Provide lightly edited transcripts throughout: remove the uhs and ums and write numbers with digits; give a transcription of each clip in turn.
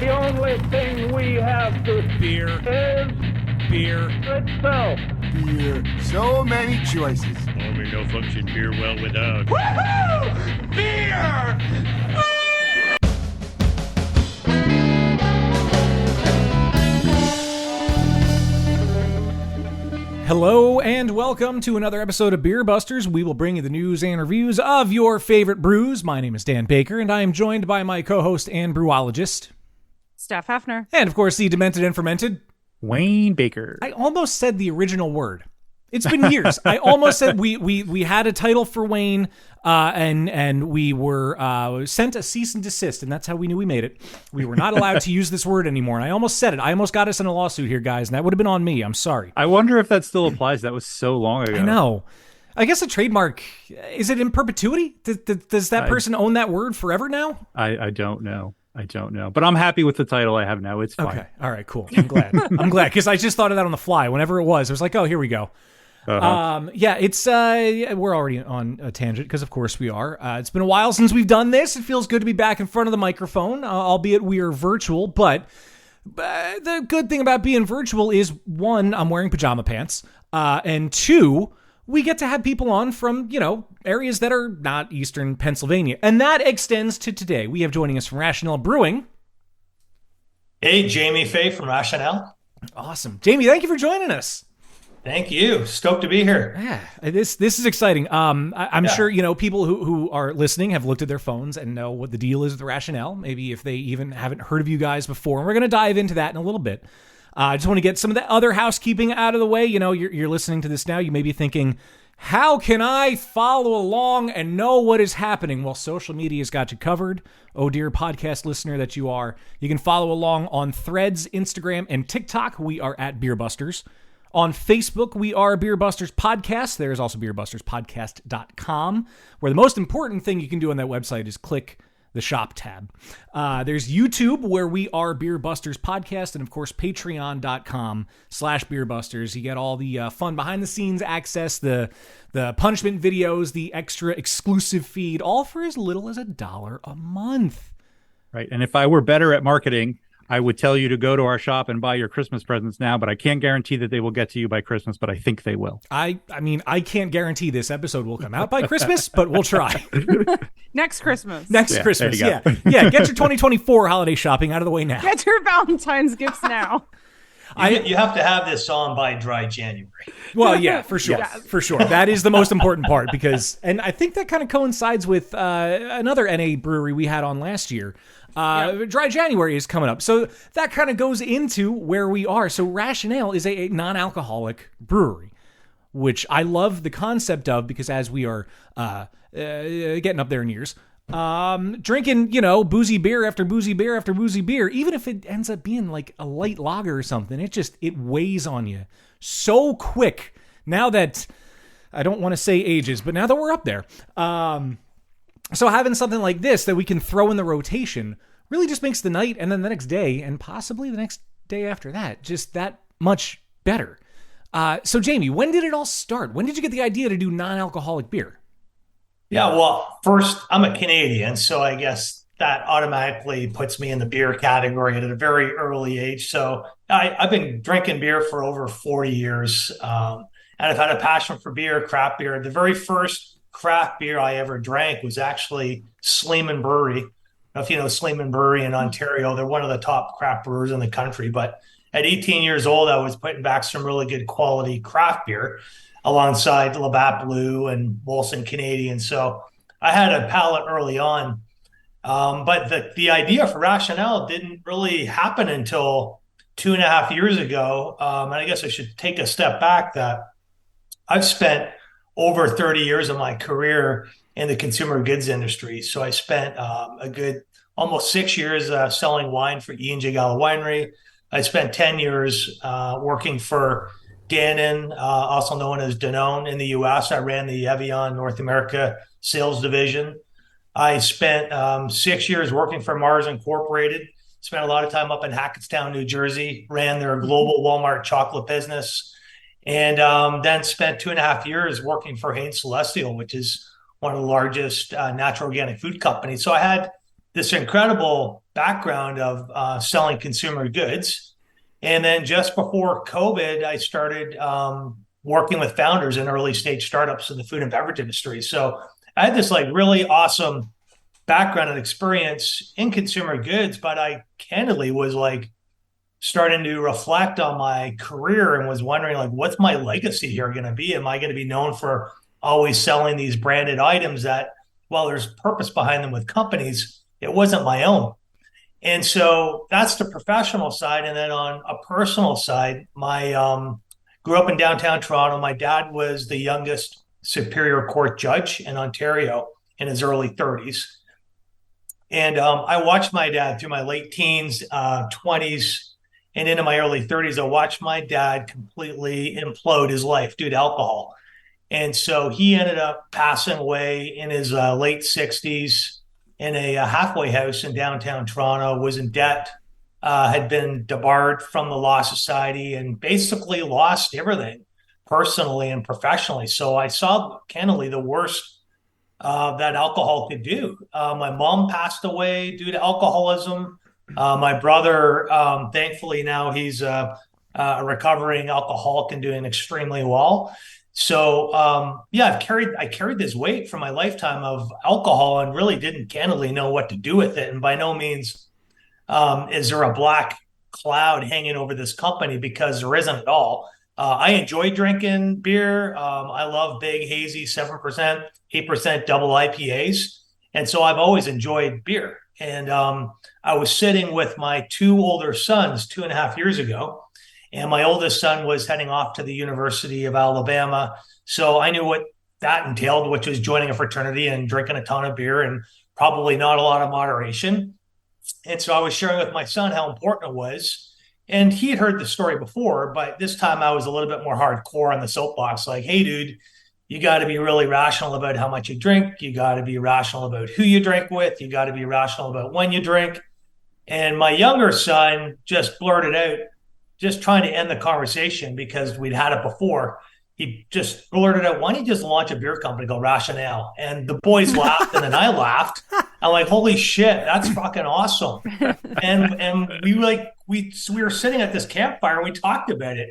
The only thing we have to Beer. is Beer. itself. Beer. So many choices. Only no function beer well without. Woohoo! Beer! Hello and welcome to another episode of Beer Busters. We will bring you the news and reviews of your favorite brews. My name is Dan Baker, and I am joined by my co-host and brewologist, Steph Hefner. and of course the demented and fermented, Wayne Baker. I almost said the original word. It's been years. I almost said we had a title for Wayne, and we were sent a cease and desist, and that's how we knew we made it. We were not allowed to use this word anymore, and I almost said it. I almost got us in a lawsuit here, guys, and that would have been on me. I'm sorry. I wonder if that still applies. That was so long ago. I know. I guess a trademark, is it in perpetuity? Does that person own that word forever now? I don't know. But I'm happy with the title I have now. It's fine. Okay. All right, cool. I'm glad. I'm glad, because I just thought of that on the fly. Whenever it was like, oh, here we go. Yeah, it's we're already on a tangent because of course we are. It's been a while since we've done this. It feels good to be back in front of the microphone, albeit we are virtual. But the good thing about being virtual is, one, I'm wearing pajama pants, and two, we get to have people on from, areas that are not Eastern Pennsylvania, and that extends to today. We have joining us from RationAle Brewing. Hey, Jamie Fay from RationAle. Awesome, Jamie. Thank you for joining us. Thank you. Stoked to be here. Yeah, this is exciting. I'm sure people who are listening have looked at their phones and know what the deal is with RationAle. Maybe if they even haven't heard of you guys before, and we're going to dive into that in a little bit. I just want to get some of the other housekeeping out of the way. You're listening to this now. You may be thinking, how can I follow along and know what is happening? Well, social media's got you covered. Oh, dear podcast listener that you are. You can follow along on Threads, Instagram, and TikTok. We are at Beer Busters. On Facebook, we are Beer Busters Podcast. There's also beerbusterspodcast.com, where the most important thing you can do on that website is click the shop tab. There's YouTube, where we are Beer Busters Podcast, and of course, patreon.com/beerbusters. You get all the fun behind-the-scenes access, the punishment videos, the extra exclusive feed, all for as little as $1 a month. Right. And if I were better at marketing, I would tell you to go to our shop and buy your Christmas presents now, but I can't guarantee that they will get to you by Christmas, but I think they will. I mean, I can't guarantee this episode will come out by Christmas, but we'll try. Next Christmas. Christmas, yeah. Yeah, get your 2024 holiday shopping out of the way now. Get your Valentine's gifts now. You have to have this on by dry January. Well, yeah, for sure. Yes. For sure. That is the most important part and I think that kind of coincides with another NA brewery we had on last year. Dry January is coming up. So that kind of goes into where we are. So RationAle is a non-alcoholic brewery, which I love the concept of, because as we are getting up there in years, drinking, boozy beer after boozy beer after boozy beer, even if it ends up being like a light lager or something, it weighs on you so quick. Now that, I don't want to say ages, but now that we're up there, so having something like this that we can throw in the rotation really just makes the night, and then the next day, and possibly the next day after that, just that much better. So Jamie, when did it all start? When did you get the idea to do non-alcoholic beer? Yeah, well, first, I'm a Canadian, so I guess that automatically puts me in the beer category at a very early age. So I've been drinking beer for over 40 years, and I've had a passion for beer, craft beer. The very first craft beer I ever drank was actually Sleeman Brewery. I don't know if you know Sleeman Brewery in Ontario. They're one of the top craft brewers in the country. But at 18 years old, I was putting back some really good quality craft beer alongside Labatt Blue and Molson Canadian. So I had a palate early on. But the idea for RationAle didn't really happen until 2.5 years ago. And I guess I should take a step back that I've spent over 30 years of my career in the consumer goods industry. So I spent a good almost 6 years selling wine for E&J Gallo Winery. I spent 10 years working for Dannon, also known as Danone in the U.S. I ran the Evian North America sales division. I spent 6 years working for Mars Incorporated, spent a lot of time up in Hackettstown, New Jersey, ran their global Walmart chocolate business. And then spent 2.5 years working for Hain Celestial, which is one of the largest natural organic food companies. So I had this incredible background of selling consumer goods. And then just before COVID, I started working with founders in early stage startups in the food and beverage industry. So I had this like really awesome background and experience in consumer goods, but I candidly was like starting to reflect on my career and was wondering like, what's my legacy here going to be? Am I going to be known for always selling these branded items that, while there's purpose behind them with companies, it wasn't my own. And so that's the professional side. And then on a personal side, my grew up in downtown Toronto. My dad was the youngest Superior Court judge in Ontario in his early 30s. And I watched my dad through my late teens, 20s, and into my early 30s. I watched my dad completely implode his life due to alcohol. And so he ended up passing away in his late 60s in a halfway house in downtown Toronto, was in debt, had been debarred from the Law Society, and basically lost everything personally and professionally. So I saw candidly the worst that alcohol could do. My mom passed away due to alcoholism. My brother, thankfully now he's a recovering alcoholic and doing extremely well. So I carried this weight for my lifetime of alcohol and really didn't candidly know what to do with it. And by no means is there a black cloud hanging over this company, because there isn't at all. I enjoy drinking beer. I love big, hazy 7%, 8% double IPAs. And so I've always enjoyed beer. And I was sitting with my two older sons 2.5 years ago. And my oldest son was heading off to the University of Alabama. So I knew what that entailed, which was joining a fraternity and drinking a ton of beer and probably not a lot of moderation. And so I was sharing with my son how important it was. And he had heard the story before, but this time I was a little bit more hardcore on the soapbox. Like, hey, dude, you got to be really rational about how much you drink. You got to be rational about who you drink with. You got to be rational about when you drink. And my younger son just blurted out, just trying to end the conversation because we'd had it before. He just blurted out, why don't you just launch a beer company called RationAle? And the boys laughed and then I laughed. I'm like, holy shit, that's fucking awesome. And we were sitting at this campfire and we talked about it.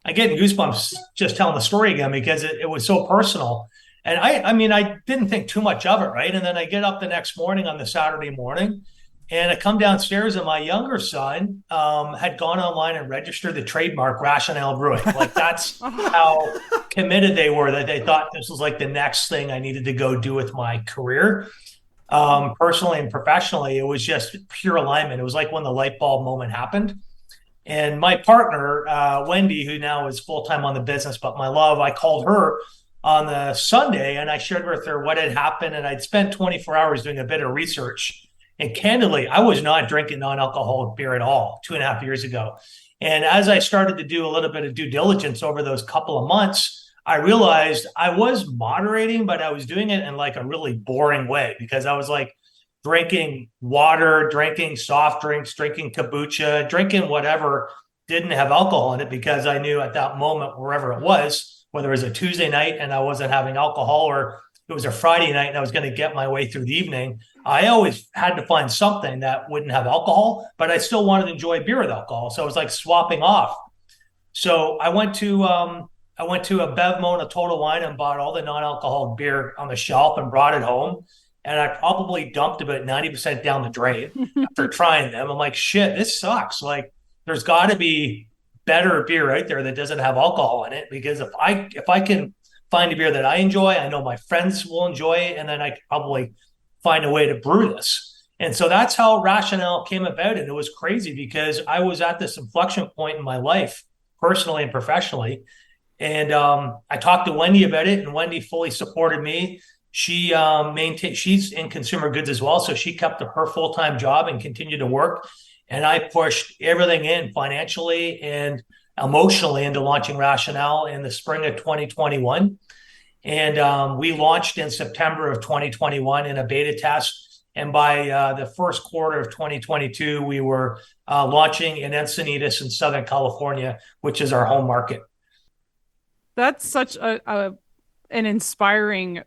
I get goosebumps just telling the story again because it was so personal. And I mean, I didn't think too much of it, right? And then I get up the next morning on the Saturday morning and I come downstairs and my younger son had gone online and registered the trademark RationAle Brewing. Like that's how committed they were, that they thought this was like the next thing I needed to go do with my career. Personally and professionally, it was just pure alignment. It was like when the light bulb moment happened. And my partner, Wendy, who now is full-time on the business, but my love, I called her on the Sunday and I shared with her what had happened. And I'd spent 24 hours doing a bit of research. And candidly, I was not drinking non-alcoholic beer at all 2.5 years ago. And as I started to do a little bit of due diligence over those couple of months, I realized I was moderating, but I was doing it in like a really boring way because I was like drinking water, drinking soft drinks, drinking kombucha, drinking whatever didn't have alcohol in it because I knew at that moment, wherever it was, whether it was a Tuesday night and I wasn't having alcohol or it was a Friday night and I was going to get my way through the evening, I always had to find something that wouldn't have alcohol, but I still wanted to enjoy beer with alcohol. So it was like swapping off. So I went to a Bevmo and a Total Wine and bought all the non-alcoholic beer on the shelf and brought it home. And I probably dumped about 90% down the drain after trying them. I'm like, shit, this sucks. Like there's got to be better beer out there that doesn't have alcohol in it, because if I can find a beer that I enjoy, I know my friends will enjoy it, and then I could probably find a way to brew this. And so that's how RationAle came about. And it was crazy because I was at this inflection point in my life, personally and professionally. And I talked to Wendy about it, and Wendy fully supported me. She she's in consumer goods as well. So she kept her full-time job and continued to work. And I pushed everything in financially and emotionally into launching RationAle in the spring of 2021. And we launched in September of 2021 in a beta test. And by the first quarter of 2022, we were launching in Encinitas in Southern California, which is our home market. That's such an inspiring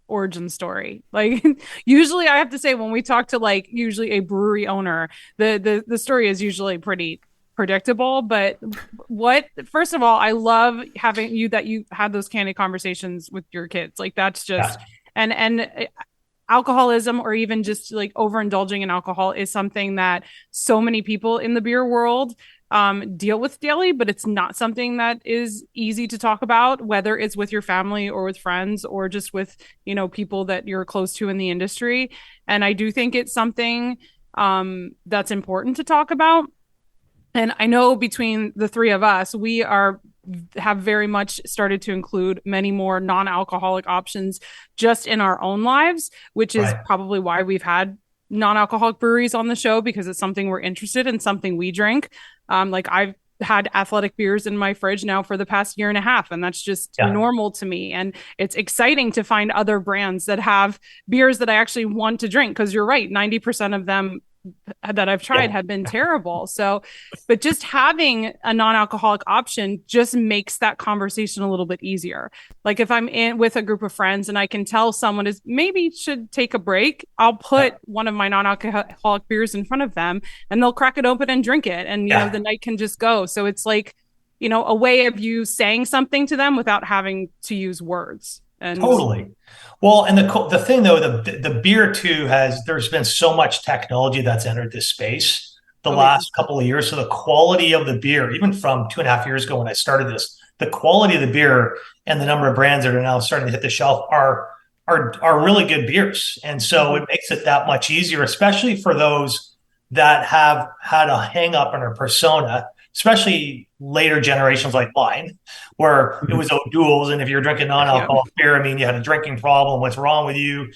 origin story. Like usually I have to say when we talk to like usually a brewery owner, the story is usually pretty predictable. But first of all, I love having you had those candid conversations with your kids. Like that's just and alcoholism or even just like overindulging in alcohol is something that so many people in the beer world deal with daily, but it's not something that is easy to talk about, whether it's with your family or with friends or just with, people that you're close to in the industry. And I do think it's something that's important to talk about. And I know between the three of us, we have very much started to include many more non-alcoholic options just in our own lives, which is probably why we've had non-alcoholic breweries on the show, because it's something we're interested in, something we drink. Like I've had athletic beers in my fridge now for the past year and a half, and that's just normal to me. And it's exciting to find other brands that have beers that I actually want to drink, because you're right, 90% of them that I've tried have been terrible. So, but just having a non-alcoholic option just makes that conversation a little bit easier. Like if I'm in with a group of friends and I can tell someone is maybe should take a break, I'll put one of my non-alcoholic beers in front of them and they'll crack it open and drink it. And, the night can just go. So it's like, a way of you saying something to them without having to use words. And totally. Well, and the thing though, the beer too there's been so much technology that's entered this space the last couple of years. So the quality of the beer, even from 2.5 years ago when I started this, the quality of the beer and the number of brands that are now starting to hit the shelf are really good beers. And so it makes it that much easier, especially for those that have had a hang up on a persona, especially later generations like mine, where it was O'Doul's. And if you're drinking non-alcoholic beer, you had a drinking problem. What's wrong with you?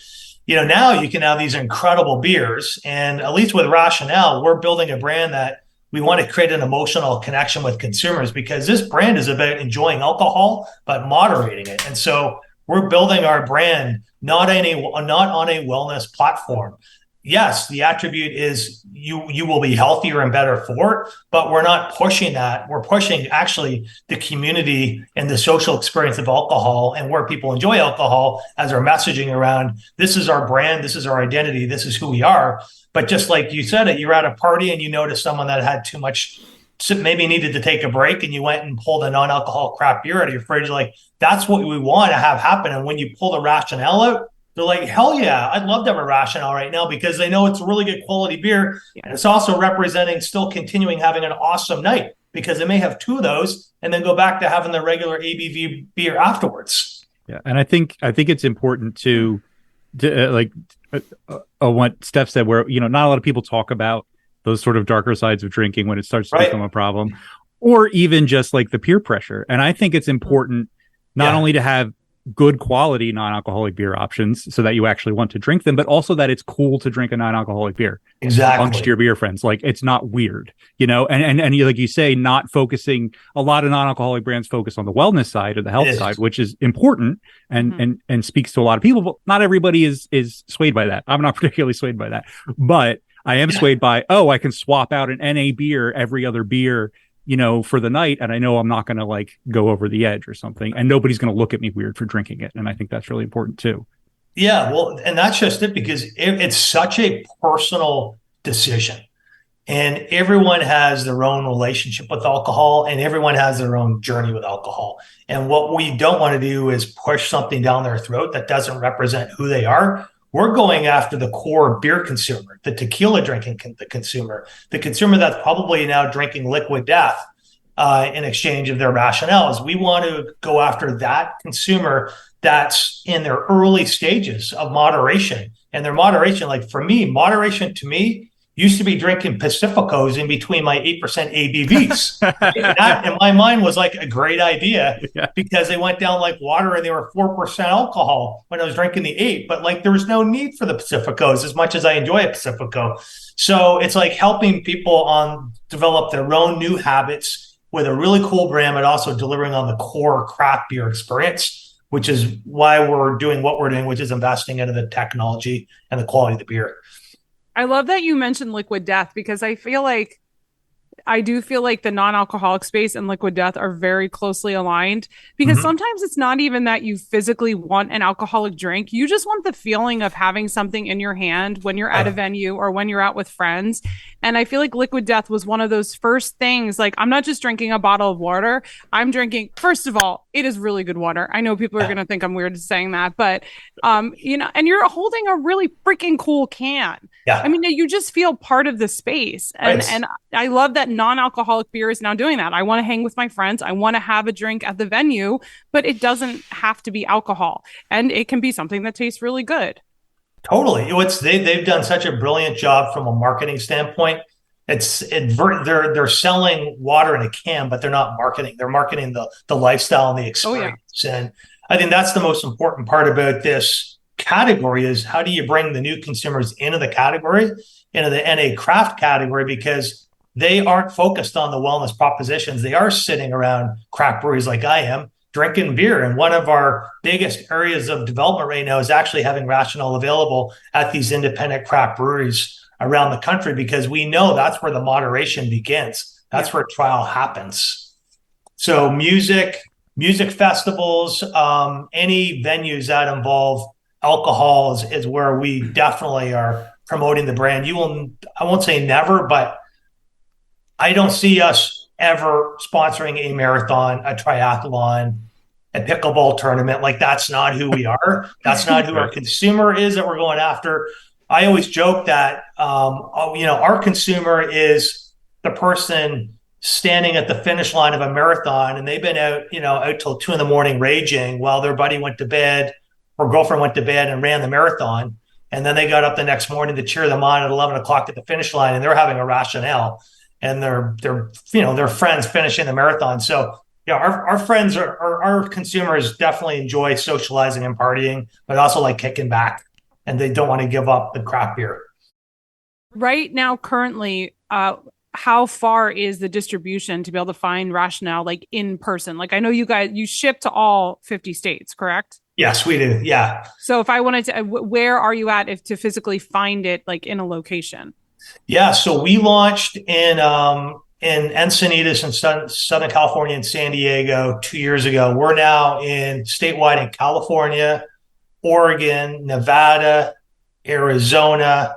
Now you can have these incredible beers. And at least with RationAle, we're building a brand that we want to create an emotional connection with consumers, because this brand is about enjoying alcohol, but moderating it. And so we're building our brand not on a wellness platform. Yes, the attribute is you will be healthier and better for it, but we're not pushing that. We're pushing actually the community and the social experience of alcohol and where people enjoy alcohol as our messaging around this is our brand, this is our identity, this is who we are. But just like you said, you're at a party and you notice someone that had too much, maybe needed to take a break, and you went and pulled a non-alcoholic craft beer out of your fridge. Like that's what we want to have happen. And when you pull the RationAle out, they're like, hell yeah, I'd love to have a RationAle right now, because they know it's a really good quality beer. And it's also representing still continuing having an awesome night, because they may have two of those and then go back to having the regular ABV beer afterwards. Yeah. And I think it's important to what Steph said, where, not a lot of people talk about those sort of darker sides of drinking when it starts to become a problem, or even just like the peer pressure. And I think it's important not only to have good quality non-alcoholic beer options so that you actually want to drink them, but also that it's cool to drink a non-alcoholic beer amongst your beer friends. Like it's not weird, and you, like you say, not focusing. A lot of non-alcoholic brands focus on the wellness side or the health side, which is important and speaks to a lot of people, but not everybody is swayed by that. I'm not particularly swayed by that, but I am swayed by, I can swap out an NA beer every other beer for the night, and I know I'm not going to like go over the edge or something, and nobody's going to look at me weird for drinking it. And I think that's really important too. Yeah, well, and that's just it, because it's such a personal decision, and everyone has their own relationship with alcohol, and everyone has their own journey with alcohol. And what we don't want to do is push something down their throat that doesn't represent who they are. We're going after the core beer consumer, the tequila drinking the consumer that's probably now drinking liquid death in exchange of their RationAles. We want to go after that consumer that's in their early stages of moderation. And their moderation, like for me, moderation to me used to be drinking Pacificos in between my 8% ABVs. That, in my mind, was like a great idea, because they went down like water and they were 4% alcohol when I was drinking the 8. But like there was no need for the Pacificos as much as I enjoy a Pacifico. So it's like helping people develop their own new habits with a really cool brand, but also delivering on the core craft beer experience, which is why we're doing what we're doing, which is investing into the technology and the quality of the beer. I love that you mentioned liquid death, because I feel like I do feel like the non-alcoholic space and Liquid Death are very closely aligned because sometimes it's not even that you physically want an alcoholic drink. You just want the feeling of having something in your hand when you're at a venue or when you're out with friends. And I feel like Liquid Death was one of those first things. Like, I'm not just drinking a bottle of water. I'm drinking, first of all, it is really good water. I know people are going to think I'm weird saying that, but, you know, and you're holding a really freaking cool can. Yeah. I mean, you just feel part of the space. And I love that non-alcoholic beer is now doing that. I want to hang with my friends. I want to have a drink at the venue, but it doesn't have to be alcohol. And it can be something that tastes really good. Totally. They've done such a brilliant job from a marketing standpoint. They're selling water in a can, but they're not marketing. They're marketing the lifestyle and the experience. And I think that's the most important part about this category is how do you bring the new consumers into the category, into the NA craft category, because they aren't focused on the wellness propositions. They are sitting around craft breweries like I am, drinking beer. And one of our biggest areas of development right now is actually having RationAle available at these independent craft breweries around the country, because we know that's where the moderation begins. That's where trial happens. So music festivals, any venues that involve alcohol is where we definitely are promoting the brand. I won't say never, but I don't see us ever sponsoring a marathon, a triathlon, a pickleball tournament. Like, that's not who we are. That's not who our consumer is that we're going after. I always joke that, our consumer is the person standing at the finish line of a marathon, and they've been out till 2 a.m. raging while their buddy went to bed or girlfriend went to bed and ran the marathon. And then they got up the next morning to cheer them on at 11 o'clock at the finish line, and they're having a RationAle, and their friends finishing the marathon. So, our friends our consumers definitely enjoy socializing and partying, but also like kicking back, and they don't want to give up the craft beer. Right now, currently, how far is the distribution to be able to find RationAle, like, in person? Like, I know you ship to all 50 states, correct? Yes, we do. Yeah. So if I wanted to, where are you at to physically find it, like, in a location? Yeah. So we launched in Encinitas in Southern California and San Diego 2 years ago. We're now statewide in California, Oregon, Nevada, Arizona,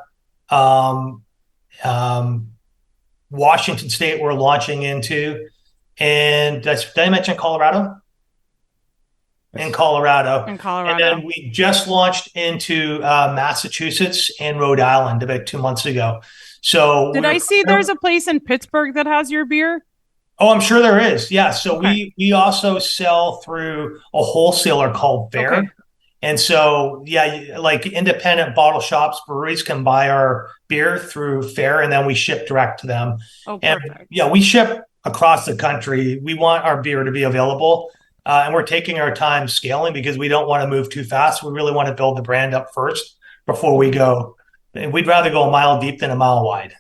Washington State we're launching into. And did I mention Colorado? In Colorado. And then we just launched into Massachusetts and Rhode Island about 2 months ago. So did I see there's a place in Pittsburgh that has your beer? Oh, I'm sure there is. Yeah. So we also sell through a wholesaler called Fair. Okay. And so, like independent bottle shops, breweries can buy our beer through Fair, and then we ship direct to them. Oh, perfect. And we ship across the country. We want our beer to be available. And we're taking our time scaling because we don't want to move too fast. We really want to build the brand up first before we go. We'd rather go a mile deep than a mile wide.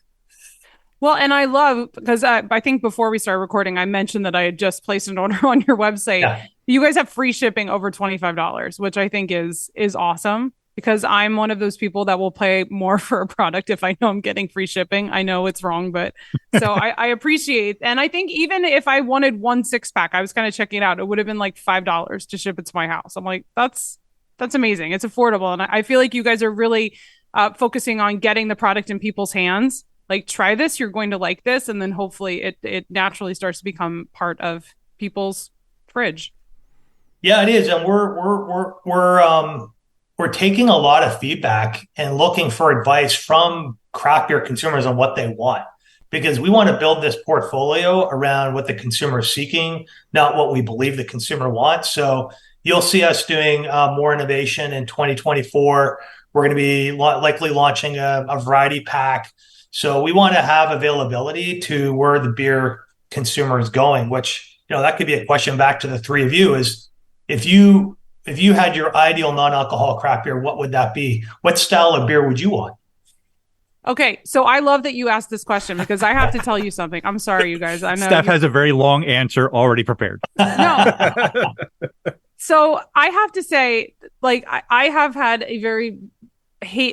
Well, and I love, because I think before we started recording, I mentioned that I had just placed an order on your website. Yeah. You guys have free shipping over $25, which I think is awesome, because I'm one of those people that will pay more for a product if I know I'm getting free shipping. I know it's wrong, but so I appreciate. And I think even if I wanted 1 6-pack, I was kind of checking it out, it would have been like $5 to ship it to my house. I'm like, that's amazing. It's affordable. And I feel like you guys are really focusing on getting the product in people's hands. Like, try this, you're going to like this. And then hopefully it naturally starts to become part of people's fridge. Yeah, it is. And we're taking a lot of feedback and looking for advice from craft beer consumers on what they want, because we want to build this portfolio around what the consumer is seeking, not what we believe the consumer wants. So you'll see us doing more innovation in 2024. We're going to be likely launching a variety pack. So we want to have availability to where the beer consumer is going, which, that could be a question back to the three of you is, if you had your ideal non-alcoholic craft beer, what would that be? What style of beer would you want? Okay, so I love that you asked this question, because I have to tell you something. I'm sorry, you guys. I know Steph has a very long answer already prepared. No. So I have to say, like, I have had a very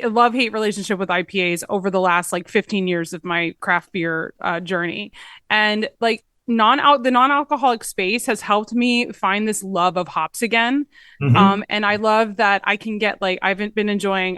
love-hate relationship with IPAs over the last like 15 years of my craft beer journey. And like the non-alcoholic space has helped me find this love of hops again. And I love that I can get like I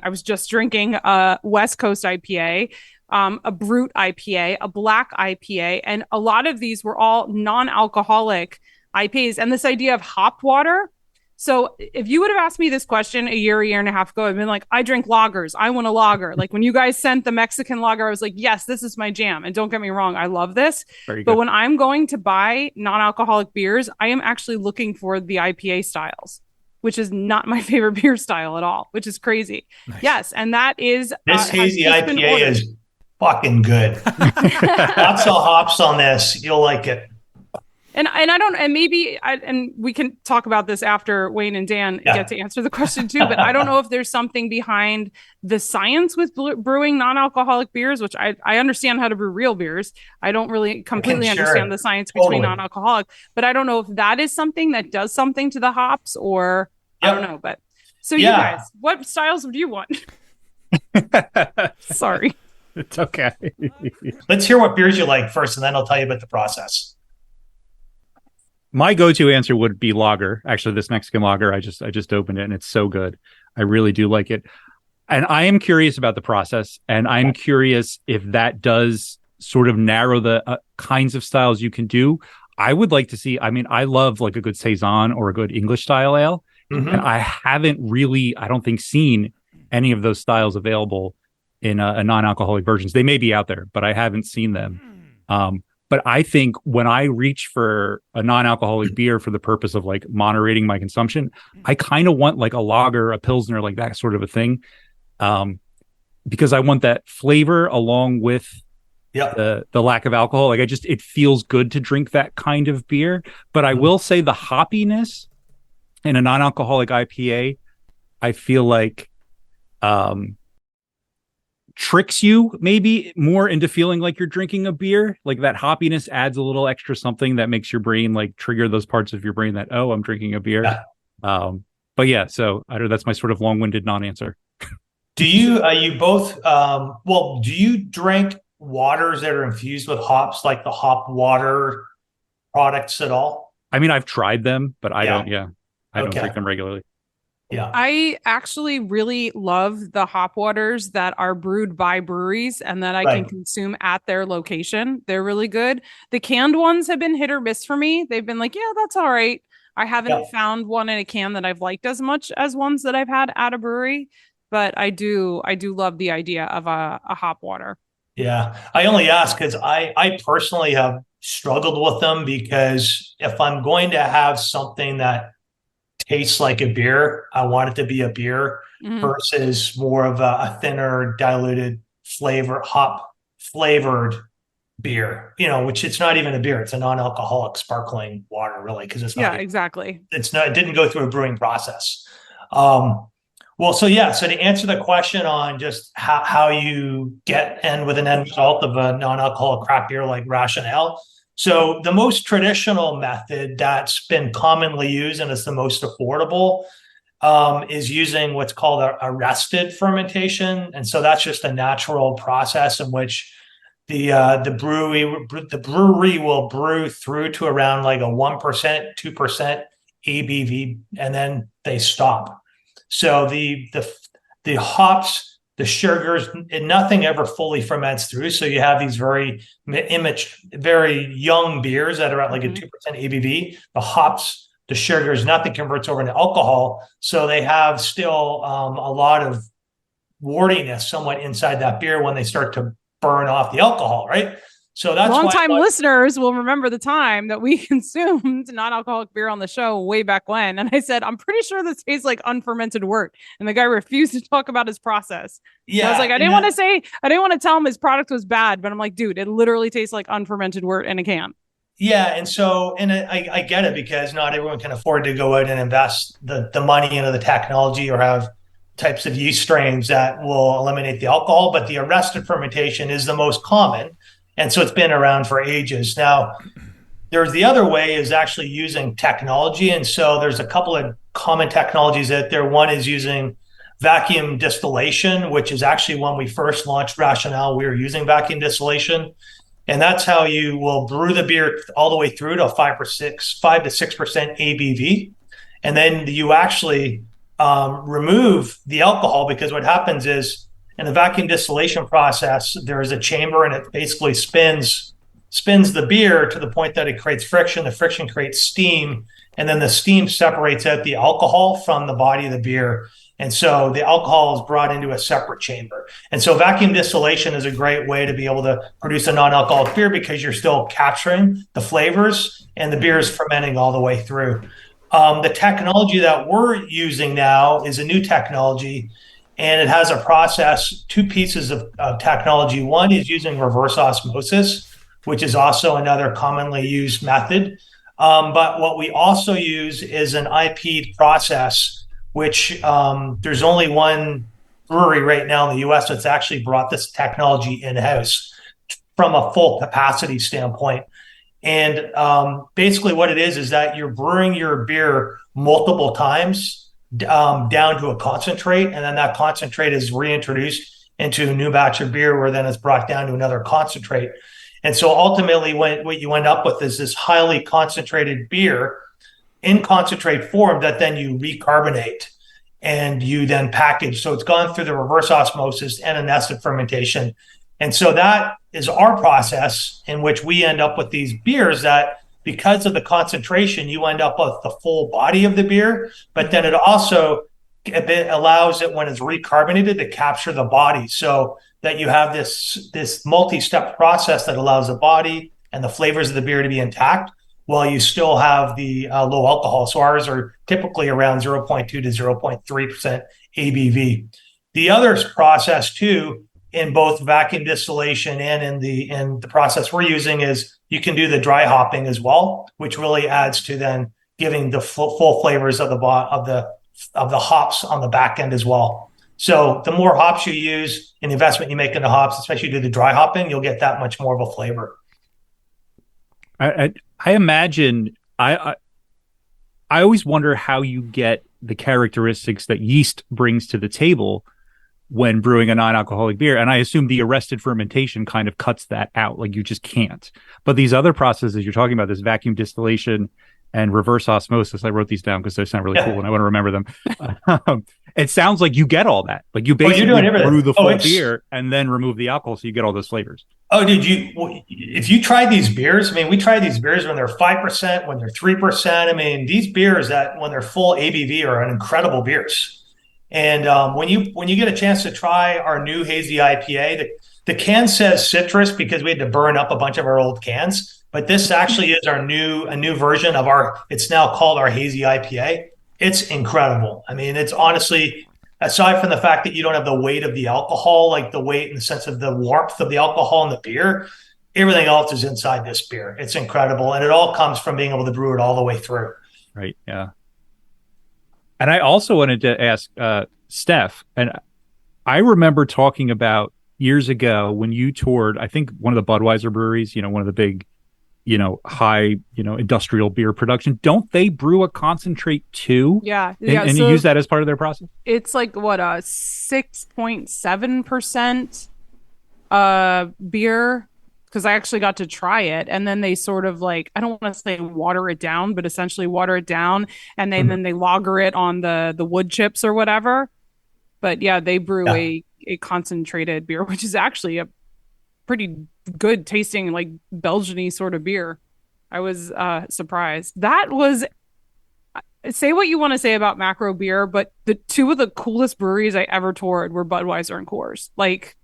was just drinking a West Coast IPA, a Brute IPA, a black IPA, and a lot of these were all non-alcoholic IPAs. And this idea of hop water. So if you would have asked me this question a year and a half ago, I'd been like, I drink lagers. I want a lager. Like when you guys sent the Mexican lager, I was like, yes, this is my jam. And don't get me wrong, I love this. But when I'm going to buy non-alcoholic beers, I am actually looking for the IPA styles, which is not my favorite beer style at all, which is crazy. Nice. Yes. And that is this hazy IPA is fucking good. Lots of hops on this. You'll like it. And we can talk about this after Wayne and Dan get to answer the question too, but I don't know if there's something behind the science with brewing non-alcoholic beers, which I understand how to brew real beers. I don't really completely understand the science between non-alcoholic, but I don't know if that is something that does something to the hops or I don't know. But so you guys, what styles do you want? Sorry. It's okay. Let's hear what beers you like first, and then I'll tell you about the process. My go-to answer would be lager. Actually, this Mexican lager, I just opened it and it's so good. I really do like it. And I am curious about the process, and I'm curious if that does sort of narrow the kinds of styles you can do. I would like to see, I love like a good Saison or a good English style ale. And I haven't really, I don't think, seen any of those styles available in a non-alcoholic versions. They may be out there, but I haven't seen them. But I think when I reach for a non-alcoholic beer for the purpose of like moderating my consumption, I kind of want like a lager, a Pilsner, like that sort of a thing. Because I want that flavor along with the lack of alcohol. Like it feels good to drink that kind of beer. But I will say the hoppiness in a non-alcoholic IPA, I feel like tricks you maybe more into feeling like you're drinking a beer. Like that hoppiness adds a little extra something that makes your brain like trigger those parts of your brain that, oh, I'm drinking a beer. But yeah, so I don't know, that's my sort of long-winded non-answer. Do you both do you drink waters that are infused with hops, like the hop water products at all? I mean, I've tried them, but I don't drink them regularly. Yeah. I actually really love the hop waters that are brewed by breweries and that I can consume at their location. They're really good. The canned ones have been hit or miss for me. They've been like, yeah, that's all right. I haven't found one in a can that I've liked as much as ones that I've had at a brewery, but I do love the idea of a hop water. Yeah. I only ask because I personally have struggled with them, because if I'm going to have something that tastes like a beer, I want it to be a beer versus more of a thinner, diluted hop flavored beer, which it's not even a beer. It's a non-alcoholic sparkling water, really, because it's not. Yeah, exactly. It's not. It didn't go through a brewing process. So to answer the question on just how you end with an end result of a non-alcoholic craft beer like RationAle. So the most traditional method that's been commonly used and is the most affordable is using what's called a arrested fermentation. And so that's just a natural process in which the brewery will brew through to around like a 1%, 2% ABV, and then they stop. So the hops, the sugars, and nothing ever fully ferments through. So you have these very young beers that are at like a 2% ABV. The hops, the sugars, nothing converts over into alcohol. So they have still a lot of wordiness somewhat inside that beer when they start to burn off the alcohol, right? So that's long-time listeners will remember the time that we consumed non-alcoholic beer on the show way back when. And I said, I'm pretty sure this tastes like unfermented wort. And the guy refused to talk about his process. Yeah. I was like, I didn't want to tell him his product was bad, but I'm like, dude, it literally tastes like unfermented wort in a can. Yeah. I get it, because not everyone can afford to go out and invest the money into the technology or have types of yeast strains that will eliminate the alcohol. But the arrested fermentation is the most common. And so it's been around for ages. Now, there's the other way is actually using technology. And so there's a couple of common technologies out there. One is using vacuum distillation, which is actually when we first launched RationAle, we were using vacuum distillation. And that's how you will brew the beer all the way through to 5 to 6% ABV. And then you actually remove the alcohol, because what happens is in the vacuum distillation process, there is a chamber and it basically spins the beer to the point that it creates friction. The friction creates steam, and then the steam separates out the alcohol from the body of the beer. And so the alcohol is brought into a separate chamber. And so vacuum distillation is a great way to be able to produce a non-alcoholic beer, because you're still capturing the flavors and the beer is fermenting all the way through. The technology that we're using now is a new technology, and it has a process, two pieces of technology. One is using reverse osmosis, which is also another commonly used method. But what we also use is an IP process, which there's only one brewery right now in the US that's actually brought this technology in-house from a full capacity standpoint. And basically what it is that you're brewing your beer multiple times down to a concentrate, and then that concentrate is reintroduced into a new batch of beer, where then it's brought down to another concentrate. And so ultimately what you end up with is this highly concentrated beer in concentrate form that then you recarbonate and you then package. So it's gone through the reverse osmosis and an acid fermentation. And so that is our process, in which we end up with these beers that, because of the concentration, you end up with the full body of the beer, but then it also allows it, when it's recarbonated, to capture the body, so that you have this multi-step process that allows the body and the flavors of the beer to be intact while you still have the low alcohol. So ours are typically around 0.2 to 0.3% ABV. The other process too, in both vacuum distillation and in the process we're using, is you can do the dry hopping as well, which really adds to then giving the full flavors of the hops on the back end as well. So the more hops you use and the investment you make in the hops, especially do the dry hopping, you'll get that much more of a flavor. I imagine I always wonder how you get the characteristics that yeast brings to the table when brewing a non-alcoholic beer. And I assume the arrested fermentation kind of cuts that out. Like, you just can't. But these other processes you're talking about, this vacuum distillation and reverse osmosis, I wrote these down because they sound really cool and I want to remember them. It sounds like you get all that. Like, you basically brew the full beer and then remove the alcohol, so you get all those flavors. Oh, if you tried these beers, I mean, we tried these beers when they're 5%, when they're 3%. I mean, these beers that when they're full ABV are incredible beers. And when you get a chance to try our new hazy IPA, the can says citrus because we had to burn up a bunch of our old cans, but this actually is a new version of it's now called our hazy IPA. It's incredible. I mean, it's honestly, aside from the fact that you don't have the weight of the alcohol, like the weight in the sense of the warmth of the alcohol in the beer, everything else is inside this beer. It's incredible. And it all comes from being able to brew it all the way through. Right. Yeah. And I also wanted to ask Steph, and I remember talking about years ago when you toured, I think one of the Budweiser breweries, one of the big, high, industrial beer production. Don't they brew a concentrate too? Yeah. And so you use that as part of their process? It's like, what, a 6.7% beer? Because I actually got to try it, and then they sort of I don't want to say water it down, but essentially water it down, and then they lager it on the wood chips or whatever. But yeah, they brew a concentrated beer, which is actually a pretty good tasting, like Belgian-y sort of beer. I was surprised. That was, say what you want to say about macro beer, but the two of the coolest breweries I ever toured were Budweiser and Coors. Like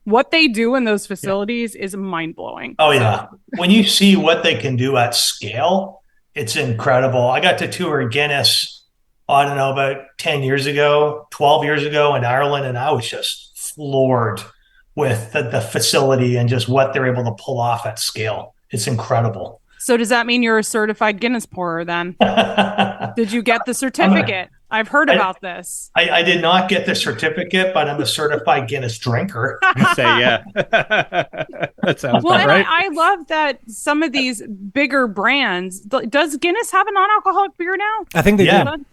what they do in those facilities is mind-blowing. Oh, yeah. When you see what they can do at scale, it's incredible. I got to tour Guinness, I don't know, about 10 years ago, 12 years ago in Ireland, and I was just floored with the facility and just what they're able to pull off at scale. It's incredible. So does that mean you're a certified Guinness pourer then? Did you get the certificate? I've heard about this. I did not get the certificate, but I'm a certified Guinness drinker. Say, yeah. That sounds about right. I love that some of these bigger brands, does Guinness have a non-alcoholic beer now? I think they do.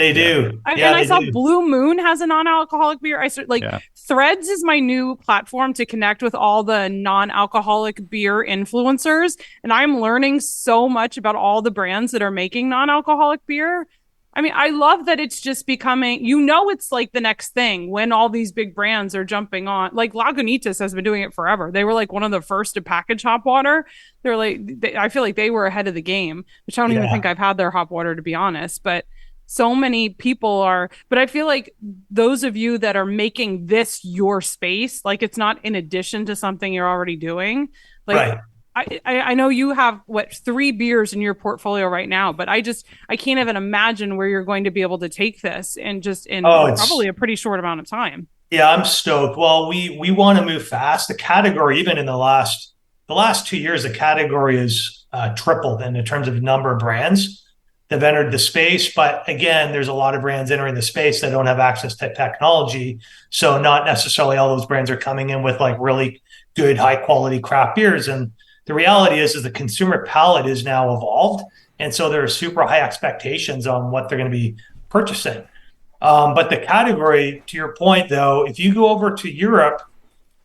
They do. And Yeah, I they saw do. Blue Moon has a non-alcoholic beer. Yeah. Threads is my new platform to connect with all the non-alcoholic beer influencers, and I'm learning so much about all the brands that are making non-alcoholic beer. I mean, I love that it's just becoming, it's like the next thing when all these big brands are jumping on. Like Lagunitas has been doing it forever. They were like one of the first to package hop water. I feel like they were ahead of the game, which I don't even think I've had their hop water, to be honest. But so many people are, but I feel like those of you that are making this your space, like it's not in addition to something you're already doing. Like, Right. I know you have 3 beers in your portfolio right now, but I can't even imagine where you're going to be able to take this and just in probably a pretty short amount of time. Yeah, I'm stoked. Well, we want to move fast. The category, even in the last 2 years, the category has tripled in terms of number of brands that have entered the space. But again, there's a lot of brands entering the space that don't have access to technology. So not necessarily all those brands are coming in with like really good, high quality craft beers. And the reality is the consumer palate is now evolved. And so there are super high expectations on what they're going to be purchasing. But the category, to your point, though, if you go over to Europe,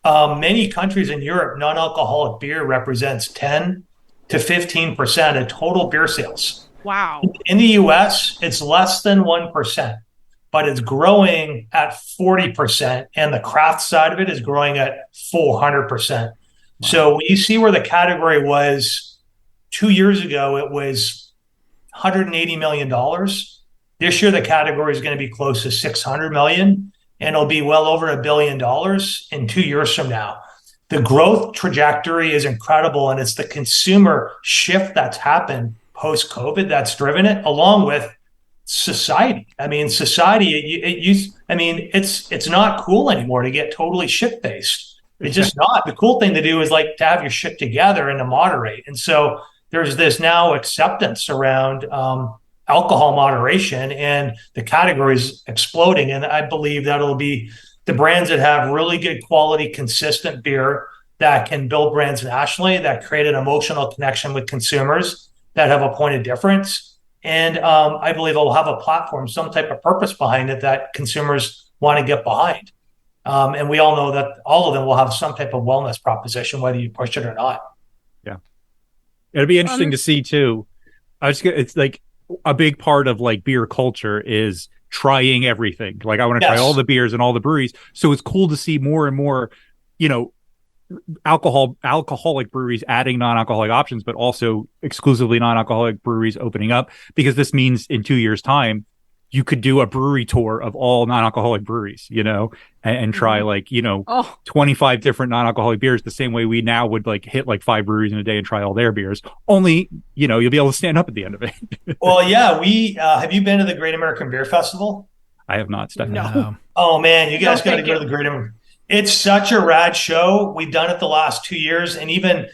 many countries in Europe, non-alcoholic beer represents 10 to 15% of total beer sales. Wow. In the US, it's less than 1%, but it's growing at 40%, and the craft side of it is growing at 400%. Wow. So when you see where the category was 2 years ago, it was $180 million. This year, the category is going to be close to 600 million, and it'll be well over $1 billion in 2 years from now. The growth trajectory is incredible, and it's the consumer shift that's happened post-COVID that's driven it, along with society. I mean, it's not cool anymore to get totally shit-faced. It's just not. The cool thing to do is like to have your shit together and to moderate. And so there's this now acceptance around alcohol moderation, and the category is exploding. And I believe that it'll be the brands that have really good quality, consistent beer that can build brands nationally, that create an emotional connection with consumers, that have a point of difference. And I believe it'll have a platform, some type of purpose behind it that consumers want to get behind. And we all know that all of them will have some type of wellness proposition, whether you push it or not. Yeah. It'll be interesting to see too. It's like a big part of like beer culture is trying everything. Like I want to try all the beers and all the breweries. So it's cool to see more and more, alcoholic breweries adding non-alcoholic options, but also exclusively non-alcoholic breweries opening up, because this means in 2 years' time, you could do a brewery tour of all non-alcoholic breweries, and try 25 different non-alcoholic beers the same way we now would like hit like 5 breweries in a day and try all their beers. Only, you'll be able to stand up at the end of it. Well, yeah, have you been to the Great American Beer Festival? I have not, Stephanie. No. Oh man, you guys got to go to the Great American. It's such a rad show. We've done it the last 2 years, and even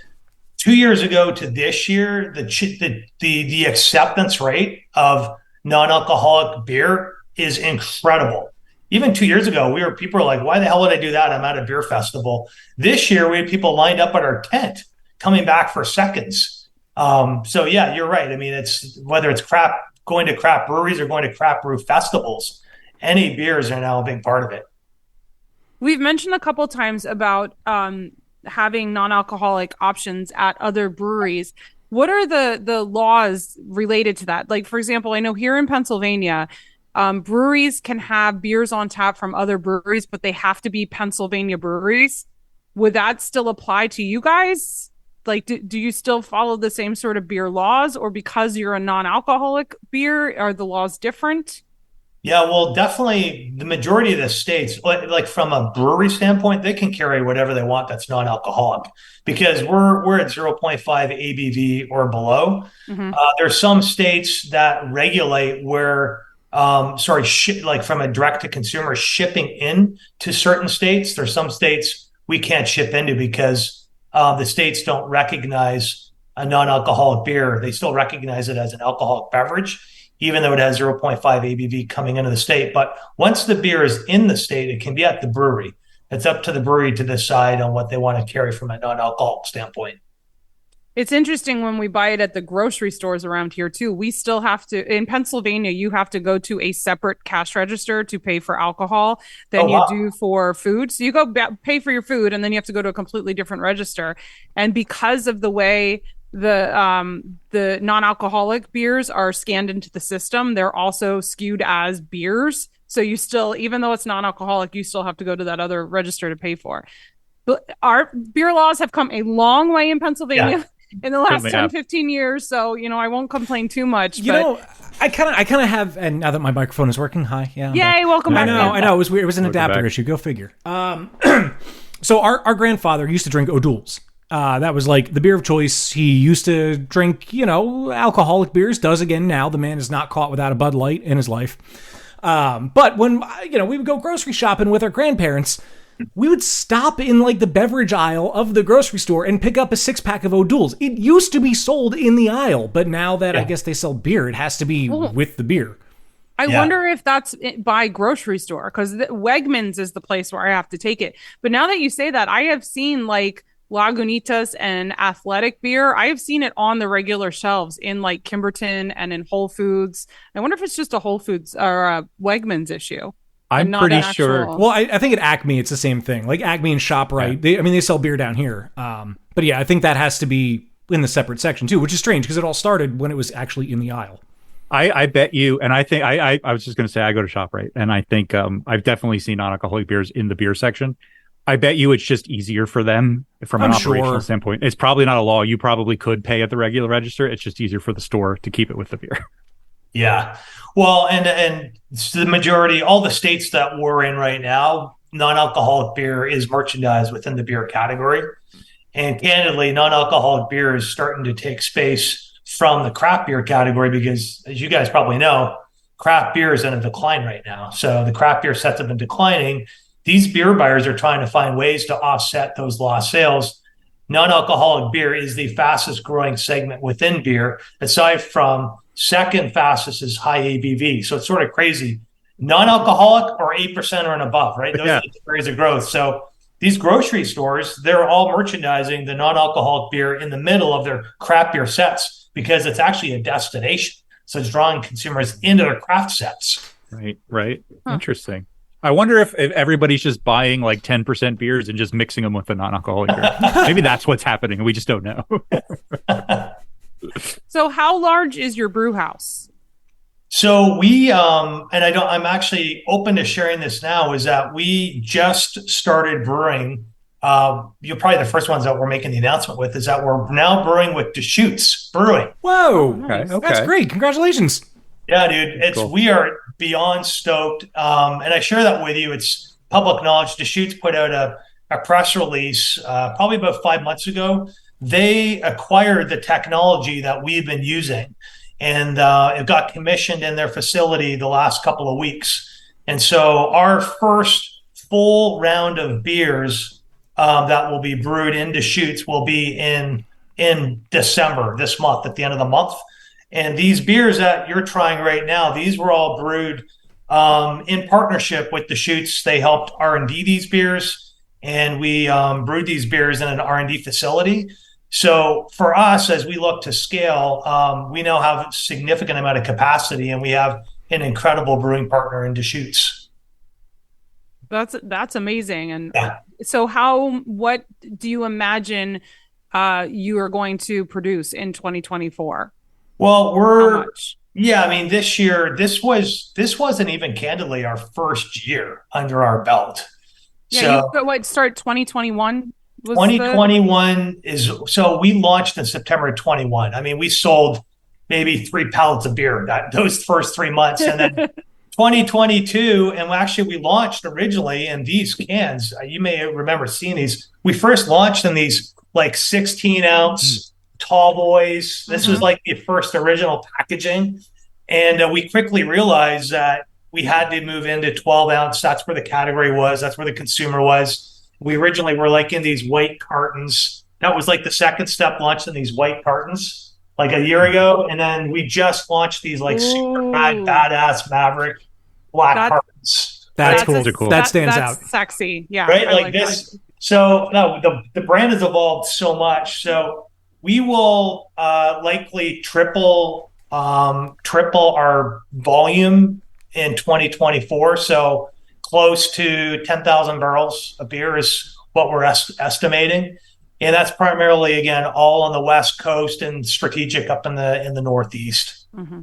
2 years ago to this year, the acceptance rate of non-alcoholic beer is incredible. Even 2 years ago, people were like, why the hell would I do that? I'm at a beer festival. This year, we had people lined up at our tent coming back for seconds. So yeah, you're right. I mean, it's whether it's going to craft breweries or going to craft brew festivals, any beers are now a big part of it. We've mentioned a couple times about having non-alcoholic options at other breweries. What are the laws related to that? Like, for example, I know here in Pennsylvania, breweries can have beers on tap from other breweries, but they have to be Pennsylvania breweries. Would that still apply to you guys? Like, do you still follow the same sort of beer laws, or because you're a non-alcoholic beer, are the laws different? Yeah, well, definitely the majority of the states, like from a brewery standpoint, they can carry whatever they want that's non-alcoholic, because we're at 0.5 ABV or below. Mm-hmm. There's some states that regulate where, like from a direct to consumer shipping in to certain states. There's some states we can't ship into because the states don't recognize a non-alcoholic beer. They still recognize it as an alcoholic beverage, even though it has 0.5 ABV coming into the state. But once the beer is in the state, it can be at the brewery. It's up to the brewery to decide on what they want to carry from a non-alcoholic standpoint. It's interesting when we buy it at the grocery stores around here too. We still have to, in Pennsylvania, you have to go to a separate cash register to pay for alcohol than you do for food. So you go pay for your food and then you have to go to a completely different register. And because of the way the non-alcoholic beers are scanned into the system, they're also skewed as beers. So you still, even though it's non-alcoholic, you still have to go to that other register to pay for. But our beer laws have come a long way in Pennsylvania in the last 10, 15 years. So, I won't complain too much. I kind of have, and now that my microphone is working, hi. Yeah. Yay, welcome back. I know. It was weird. It was an adapter issue. Go figure. So our grandfather used to drink O'Doul's. That was like the beer of choice. He used to drink, alcoholic beers, does again now. The man is not caught without a Bud Light in his life. But when, we would go grocery shopping with our grandparents, we would stop in like the beverage aisle of the grocery store and pick up a 6-pack of O'Doul's. It used to be sold in the aisle, but now that I guess they sell beer, it has to be with the beer. I wonder if that's by grocery store, because Wegmans is the place where I have to take it. But now that you say that, I have seen like Lagunitas and Athletic beer. I have seen it on the regular shelves in like Kimberton and in Whole Foods. I wonder if it's just a Whole Foods or a Wegmans issue. I'm pretty sure. Well, I think at Acme it's the same thing. Like Acme and ShopRite, they sell beer down here. But yeah, I think that has to be in the separate section too, which is strange because it all started when it was actually in the aisle. I bet you, and I think I was just going to say I go to ShopRite, and I think I've definitely seen non-alcoholic beers in the beer section. I bet you it's just easier for them from an operational standpoint. It's probably not a law. You probably could pay at the regular register. It's just easier for the store to keep it with the beer. Yeah. Well, and the majority, all the states that we're in right now, non-alcoholic beer is merchandised within the beer category. And candidly, non-alcoholic beer is starting to take space from the craft beer category because, as you guys probably know, craft beer is in a decline right now. So the craft beer sets have been declining. These beer buyers are trying to find ways to offset those lost sales. Non-alcoholic beer is the fastest growing segment within beer, aside from second fastest is high ABV. So it's sort of crazy. Non-alcoholic or 8% or and above, right? Those are the areas of growth. So these grocery stores, they're all merchandising the non-alcoholic beer in the middle of their craft beer sets because it's actually a destination. So it's drawing consumers into their craft sets. Right. Huh. Interesting. I wonder if everybody's just buying like 10% beers and just mixing them with the non-alcoholic beer. Maybe that's what's happening and we just don't know. So how large is your brew house? So we, I'm actually open to sharing this now, is that we just started brewing. You're probably the first ones that we're making the announcement with, is that we're now brewing with Deschutes Brewing. Whoa. Okay. That's great. Congratulations. Yeah, dude. Cool. We are beyond stoked. And I share that with you. It's public knowledge. Deschutes put out a press release probably about 5 months ago. They acquired the technology that we've been using, and it got commissioned in their facility the last couple of weeks. And so our first full round of beers that will be brewed in Deschutes will be in December, this month, at the end of the month. And these beers that you're trying right now, these were all brewed in partnership with Deschutes. They helped R&D these beers, and we brewed these beers in an R&D facility. So for us, as we look to scale, we now have a significant amount of capacity, and we have an incredible brewing partner in Deschutes. That's amazing. And so what do you imagine you are going to produce in 2024? Well, this year, this wasn't even candidly our first year under our belt. Yeah, so, start 2021? 2021 so we launched in September of 21. I mean, we sold maybe 3 pallets of beer those first 3 months. And then 2022, and we launched originally in these cans. You may remember seeing these. We first launched in these like 16-ounce tall boys. This was like the first original packaging. And we quickly realized that we had to move into 12-ounce. That's where the category was. That's where the consumer was. We originally were like in these white cartons. That was like the second step, launched in these white cartons like a year ago. And then we just launched these like super badass Maverick black cartons. That's cool. That stands out. Sexy. Yeah. Right? Like this. That. So no, the brand has evolved so much. So we will likely triple our volume in 2024. So close to 10,000 barrels of beer is what we're estimating. And that's primarily, again, all on the West Coast and strategic up in the Northeast. Mm-hmm.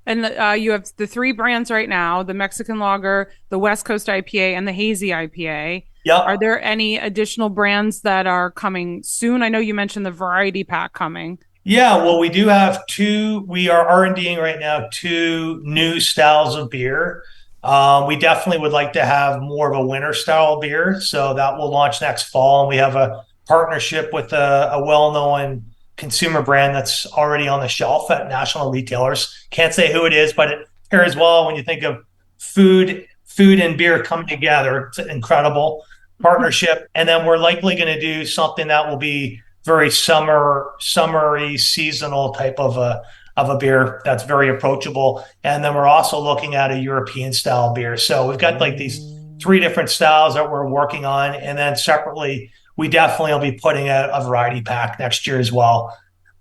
And you have the 3 brands right now, the Mexican Lager, the West Coast IPA, and the Hazy IPA. Yep. Are there any additional brands that are coming soon? I know you mentioned the variety pack coming. Yeah, well, we do have 2. We are R&Ding right now 2 new styles of beer. We definitely would like to have more of a winter style beer, so that will launch next fall. And we have a partnership with a well-known consumer brand that's already on the shelf at national retailers. Can't say who it is, but it pairs well when you think of food and beer coming together. It's an incredible partnership. And then we're likely going to do something that will be very summery, seasonal type of a beer that's very approachable. And then we're also looking at a European style beer. So we've got like these 3 different styles that we're working on. And then separately, we definitely will be putting out a variety pack next year as well.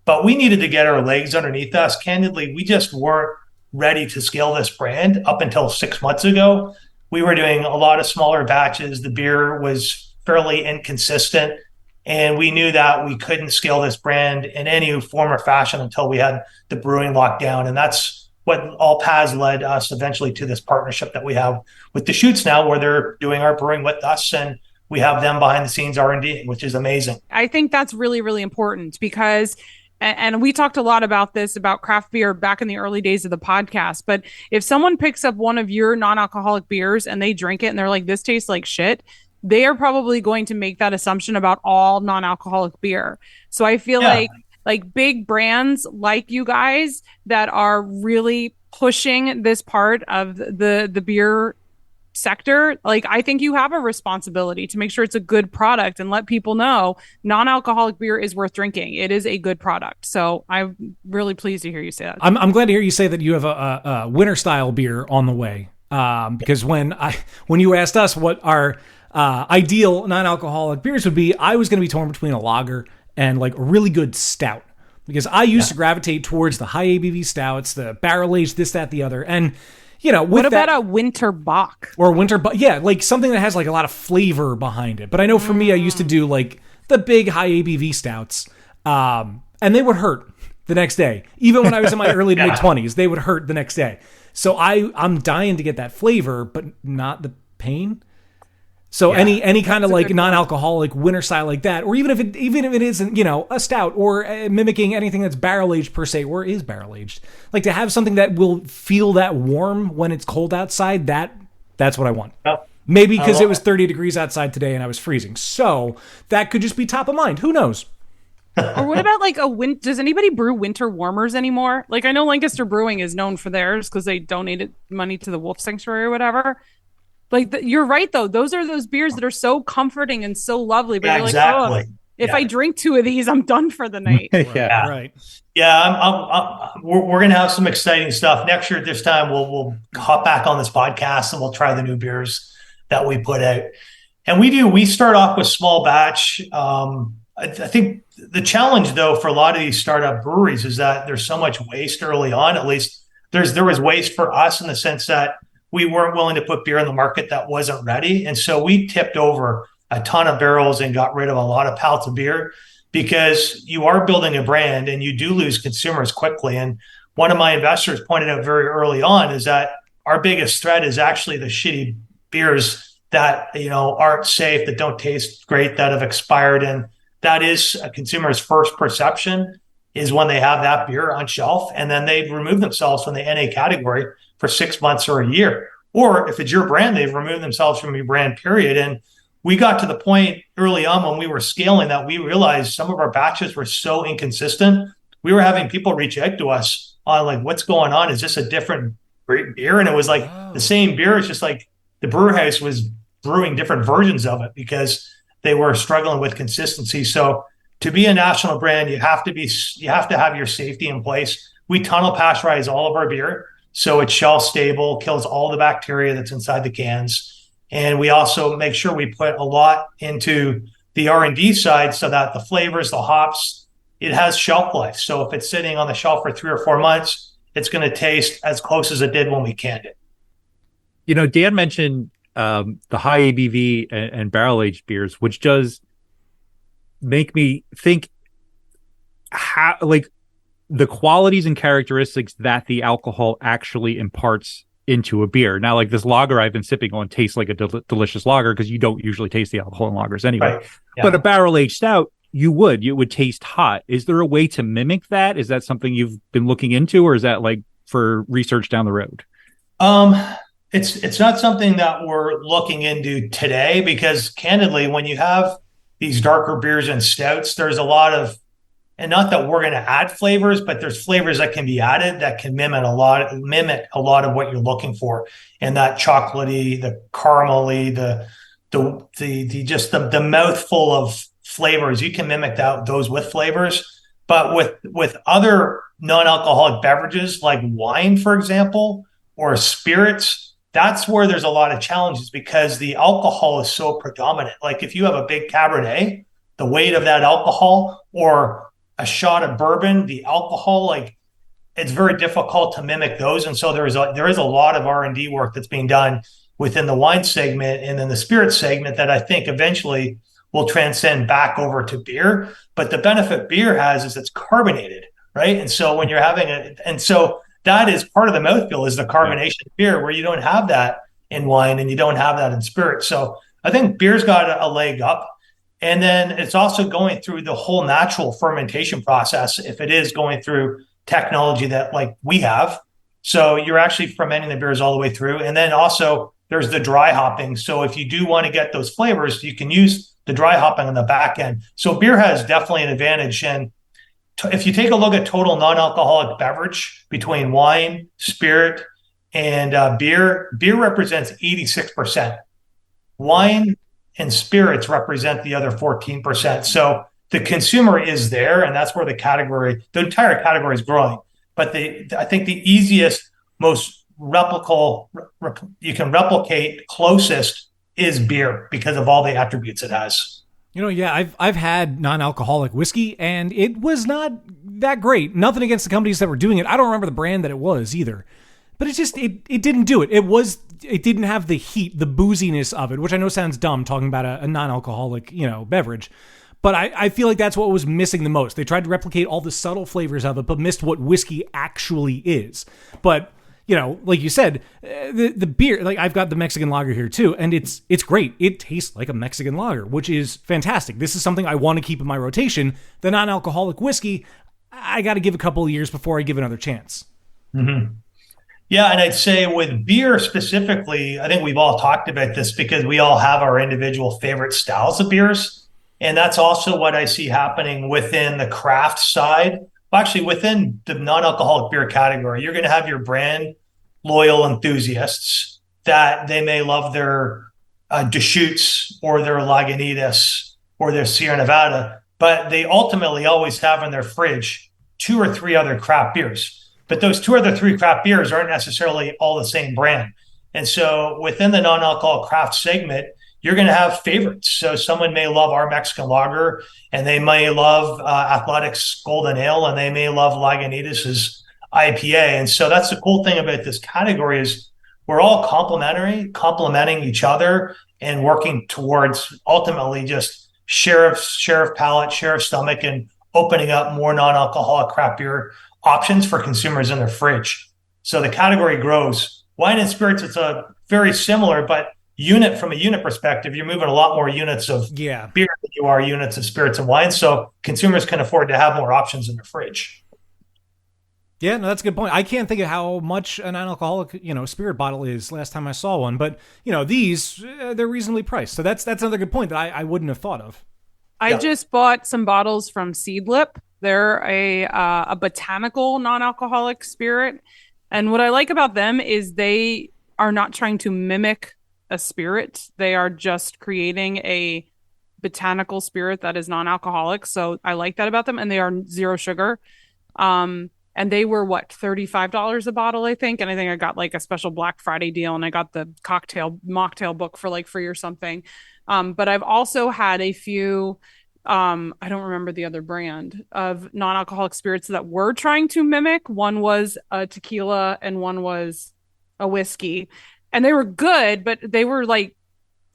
But we needed to get our legs underneath us. Candidly, we just weren't ready to scale this brand up until 6 months ago. We were doing a lot of smaller batches. The beer was fairly inconsistent. And we knew that we couldn't scale this brand in any form or fashion until we had the brewing locked down. And that's what all paths led us eventually to this partnership that we have with the Shoots now, where they're doing our brewing with us, and we have them behind the scenes R&D, which is amazing. I think that's really, really important because, and we talked a lot about this, about craft beer back in the early days of the podcast, but if someone picks up one of your non-alcoholic beers and they drink it and they're like, this tastes like shit, they are probably going to make that assumption about all non-alcoholic beer. So I feel like big brands like you guys that are really pushing this part of the beer sector, like I think you have a responsibility to make sure it's a good product and let people know non-alcoholic beer is worth drinking. It is a good product. So I'm really pleased to hear you say that. I'm glad to hear you say that you have a winter style beer on the way. Because when you asked us what our ideal non-alcoholic beers would be, I was going to be torn between a lager and like a really good stout, because I used to gravitate towards the high ABV stouts, the barrel aged, this, that, the other. And you know, what about a winter bock or a winter bock? Yeah, like something that has like a lot of flavor behind it. But I know for me, I used to do like the big high ABV stouts, and they would hurt the next day. Even when I was in my early to mid 20s, they would hurt the next day. So I'm dying to get that flavor, but not the pain. So any kind of like non-alcoholic winter style like that, or even if it isn't, you know, a stout or mimicking anything that's barrel aged per se or is barrel aged, like to have something that will feel that warm when it's cold outside. That's what I want. Oh, maybe because it was 30 degrees outside today and I was freezing. So that could just be top of mind. Who knows? Or what about like does anybody brew winter warmers anymore? Like I know Lancaster Brewing is known for theirs because they donated money to the Wolf Sanctuary or whatever. Like you're right though; those are those beers that are so comforting and so lovely. But you're exactly. Like, oh, if I drink 2 of these, I'm done for the night. Right. Yeah, we're gonna have some exciting stuff next year. At this time, we'll hop back on this podcast and we'll try the new beers that we put out. And we start off with small batch. I think the challenge though for a lot of these startup breweries is that there's so much waste early on. At least there was waste for us in the sense that we weren't willing to put beer in the market that wasn't ready. And so we tipped over a ton of barrels and got rid of a lot of pallets of beer because you are building a brand and you do lose consumers quickly. And one of my investors pointed out very early on is that our biggest threat is actually the shitty beers that, you know, aren't safe, that don't taste great, that have expired. And that is a consumer's first perception is when they have that beer on shelf and then they remove themselves from the NA category for 6 months or a year. Or if it's your brand, they've removed themselves from your brand, period. And we got to the point early on when we were scaling that we realized some of our batches were so inconsistent. We were having people reach out to us on like, what's going on? Is this a different beer? And it was like the same beer. It's just like the brewer house was brewing different versions of it because they were struggling with consistency. So to be a national brand, you have to have your safety in place. We tunnel pasteurize all of our beer. So it's shelf stable, kills all the bacteria that's inside the cans. And we also make sure we put a lot into the R&D side so that the flavors, the hops, it has shelf life. So if it's sitting on the shelf for 3 or 4 months, it's going to taste as close as it did when we canned it. Dan mentioned the high ABV and barrel aged beers, which does make me think how the qualities and characteristics that the alcohol actually imparts into a beer. Now, like this lager I've been sipping on tastes like a delicious lager because you don't usually taste the alcohol in lagers anyway. Right. Yeah. But a barrel aged stout, you would taste hot. Is there a way to mimic that? Is that something you've been looking into, or is that like for research down the road? It's not something that we're looking into today because candidly, when you have these darker beers and stouts, there's a lot of, and not that we're going to add flavors, but there's flavors that can be added that can mimic a lot of what you're looking for. And that chocolatey, the caramely, the mouthful of flavors, you can mimic those with flavors. But with other non-alcoholic beverages like wine, for example, or spirits, that's where there's a lot of challenges because the alcohol is so predominant. Like if you have a big Cabernet, the weight of that alcohol, or a shot of bourbon, the alcohol, like it's very difficult to mimic those. And so there is a lot of R&D work that's being done within the wine segment and then the spirit segment that I think eventually will transcend back over to beer. But the benefit beer has is it's carbonated, right? And so when you're having it, and so that is part of the mouthfeel is the carbonation of beer, where you don't have that in wine and you don't have that in spirit. So I think beer's got a leg up. And then it's also going through the whole natural fermentation process if it is going through technology that like we have. So you're actually fermenting the beers all the way through. And then also there's the dry hopping. So if you do want to get those flavors, you can use the dry hopping on the back end. So beer has definitely an advantage. And if you take a look at total non-alcoholic beverage between wine, spirit, and beer represents 86%. Wine and spirits represent the other 14%. So the consumer is there, and that's where the entire category is growing. But I think the easiest, most you can replicate closest is beer because of all the attributes it has. I've had non-alcoholic whiskey, and it was not that great. Nothing against the companies that were doing it. I don't remember the brand that it was either. But it didn't do it. It didn't have the heat, the booziness of it, which I know sounds dumb talking about a non-alcoholic, beverage. But I feel like that's what was missing the most. They tried to replicate all the subtle flavors of it, but missed what whiskey actually is. But like you said, the beer, like I've got the Mexican lager here too, and it's great. It tastes like a Mexican lager, which is fantastic. This is something I want to keep in my rotation. The non-alcoholic whiskey, I got to give a couple of years before I give another chance. Mm-hmm. Yeah, and I'd say with beer specifically, I think we've all talked about this because we all have our individual favorite styles of beers. And that's also what I see happening within the craft side. Actually, within the non-alcoholic beer category, you're going to have your brand loyal enthusiasts that they may love their Deschutes or their Lagunitas or their Sierra Nevada, but they ultimately always have in their fridge 2 or 3 other craft beers. But those 2 or 3 craft beers aren't necessarily all the same brand. And so within the non-alcoholic craft segment, you're going to have favorites. So someone may love our Mexican lager, and they may love Athletics Golden Ale, and they may love Lagunitas' IPA. And so that's the cool thing about this category is we're all complementing each other and working towards ultimately just share of palate, share of stomach, and opening up more non-alcoholic craft beer options for consumers in their fridge. So the category grows. Wine and spirits, it's a very similar, but from a unit perspective, you're moving a lot more units of beer than you are units of spirits and wine. So consumers can afford to have more options in their fridge. Yeah, no, that's a good point. I can't think of how much a non-alcoholic, spirit bottle is last time I saw one, but these they're reasonably priced. So that's another good point that I wouldn't have thought of. I just bought some bottles from Seedlip. They're a botanical non-alcoholic spirit. And what I like about them is they are not trying to mimic a spirit. They are just creating a botanical spirit that is non-alcoholic. So I like that about them. And they are 0 sugar. And they were $35 a bottle, I think. And I think I got like a special Black Friday deal, and I got the mocktail book for like free or something. But I've also had a few I don't remember the other brand of non-alcoholic spirits that were trying to mimic. One was a tequila and one was a whiskey. And they were good, but they were like